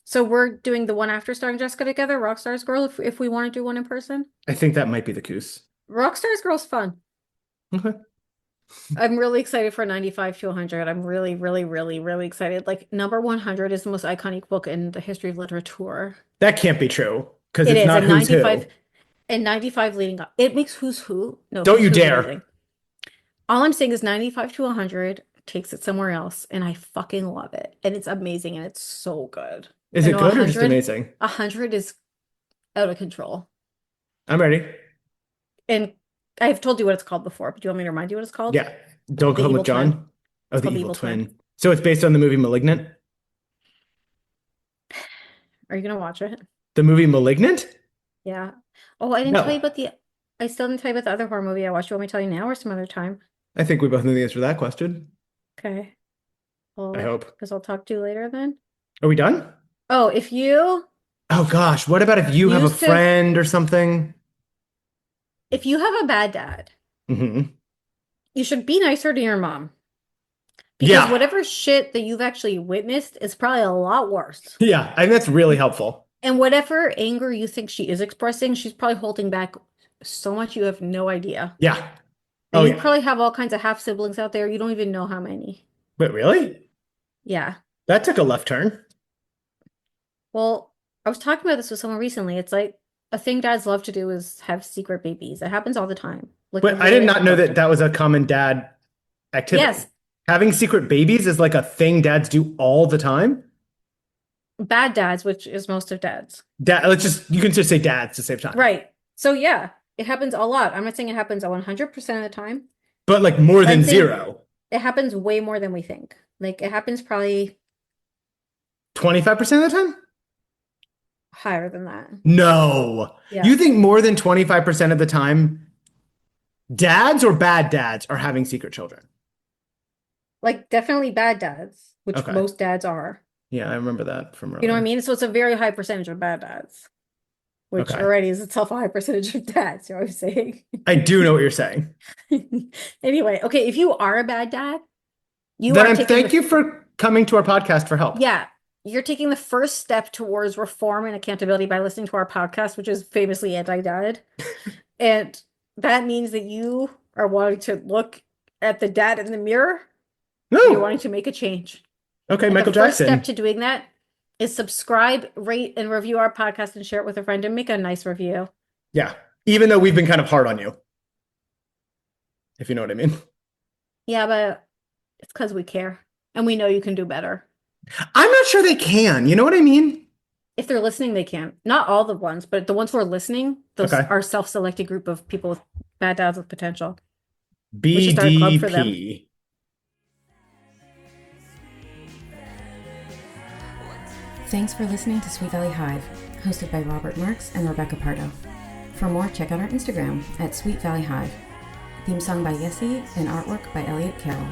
So we're doing the one after starring Jessica together, Rockstar's Girl, if we want to do one in person. I think that might be the goose. Rockstar's Girl's fun. Okay. I'm really excited for 95 to 100. I'm really, really, really, really excited. Like number 100 is the most iconic book in the history of literature. That can't be true because It it's is, not and who's 95 who. and 95 leading up. It makes Who's Who. No, Don't Who's you Who's dare. amazing. All I'm saying is 95 to 100 takes it somewhere else, and I fucking love it. And it's amazing, and it's so good. Is I it know good or just amazing? 100 is out of control. I'm ready. And I've told you what it's called before, but do you want me to remind you what it's called? Yeah. Don't The go home Evil with John. Twin. Oh, It's the called The evil Evil Twin. twin. So it's based on the movie Malignant? Are you gonna watch it? The movie Malignant? Yeah. Oh, I didn't No. tell you about I still didn't tell you about the other horror movie I watched. You want me to tell you now or some other time? I think we both know the answer to that question. Okay. Well, I hope. because I'll talk to you later then. Are we done? Oh, if you Oh gosh, what about if you have a Used to- friend or something? have a bad dad, Hmm. you should be nicer to your mom. Because Yeah. whatever shit that you've actually witnessed is probably a lot worse. Yeah, I think that's really helpful. And whatever anger you think she is expressing, she's probably holding back so much you have no idea. Yeah. And Oh, you yeah. probably have all kinds of half siblings out there. You don't even know how many. Wait, really? Yeah. That took a left turn. Well, I was talking about this with someone recently. It's like a thing dads love to do is have secret babies. It happens all the time. Like But I did not know that often. that was a common dad activity. Yes, Having secret babies is like a thing dads do all the time. bad dads, which is most of dads. You can just say dads to save time. Right. So yeah, it happens a lot. I'm not saying it happens 100% of the time. But like more I'm than saying zero. It happens way more than we think. Like it happens probably 25% of the time? higher than that. No. Yeah. You think more than 25% of the time dads or bad dads are having secret children? Like definitely bad dads, which Okay. most dads are. Yeah, I remember that from earlier. You know what I mean? So it's a very high percentage of bad dads, which Okay. already is itself a high percentage of dads. You know what I'm saying? I do know what you're saying. Anyway, okay, if you are a bad dad, Thank you for coming to our podcast for help. Yeah, you're taking the first step towards reform and accountability by listening to our podcast, which is famously anti-dad. And that means that you are wanting to look at the dad in the mirror. No. You're wanting to make a change. Okay, And Michael the first Jackson. step to doing that is subscribe, rate, and review our podcast and share it with a friend and make a nice review. Yeah, even though we've been kind of hard on you. If you know what I mean. Yeah, but it's because we care and we know you can do better. I'm not sure they can. You know what I mean? If they're listening, they can. Not all the ones, but the ones who are listening, those Okay. are self-selected group of people with bad dads with potential. We should start a club for them. BDP. Thanks for listening to Sweet Valley Hive, hosted by Robert Marks and Rebecca Pardo. For more, check out our Instagram at Sweet Valley Hive. Theme song by Yessie and artwork by Elliot Carroll.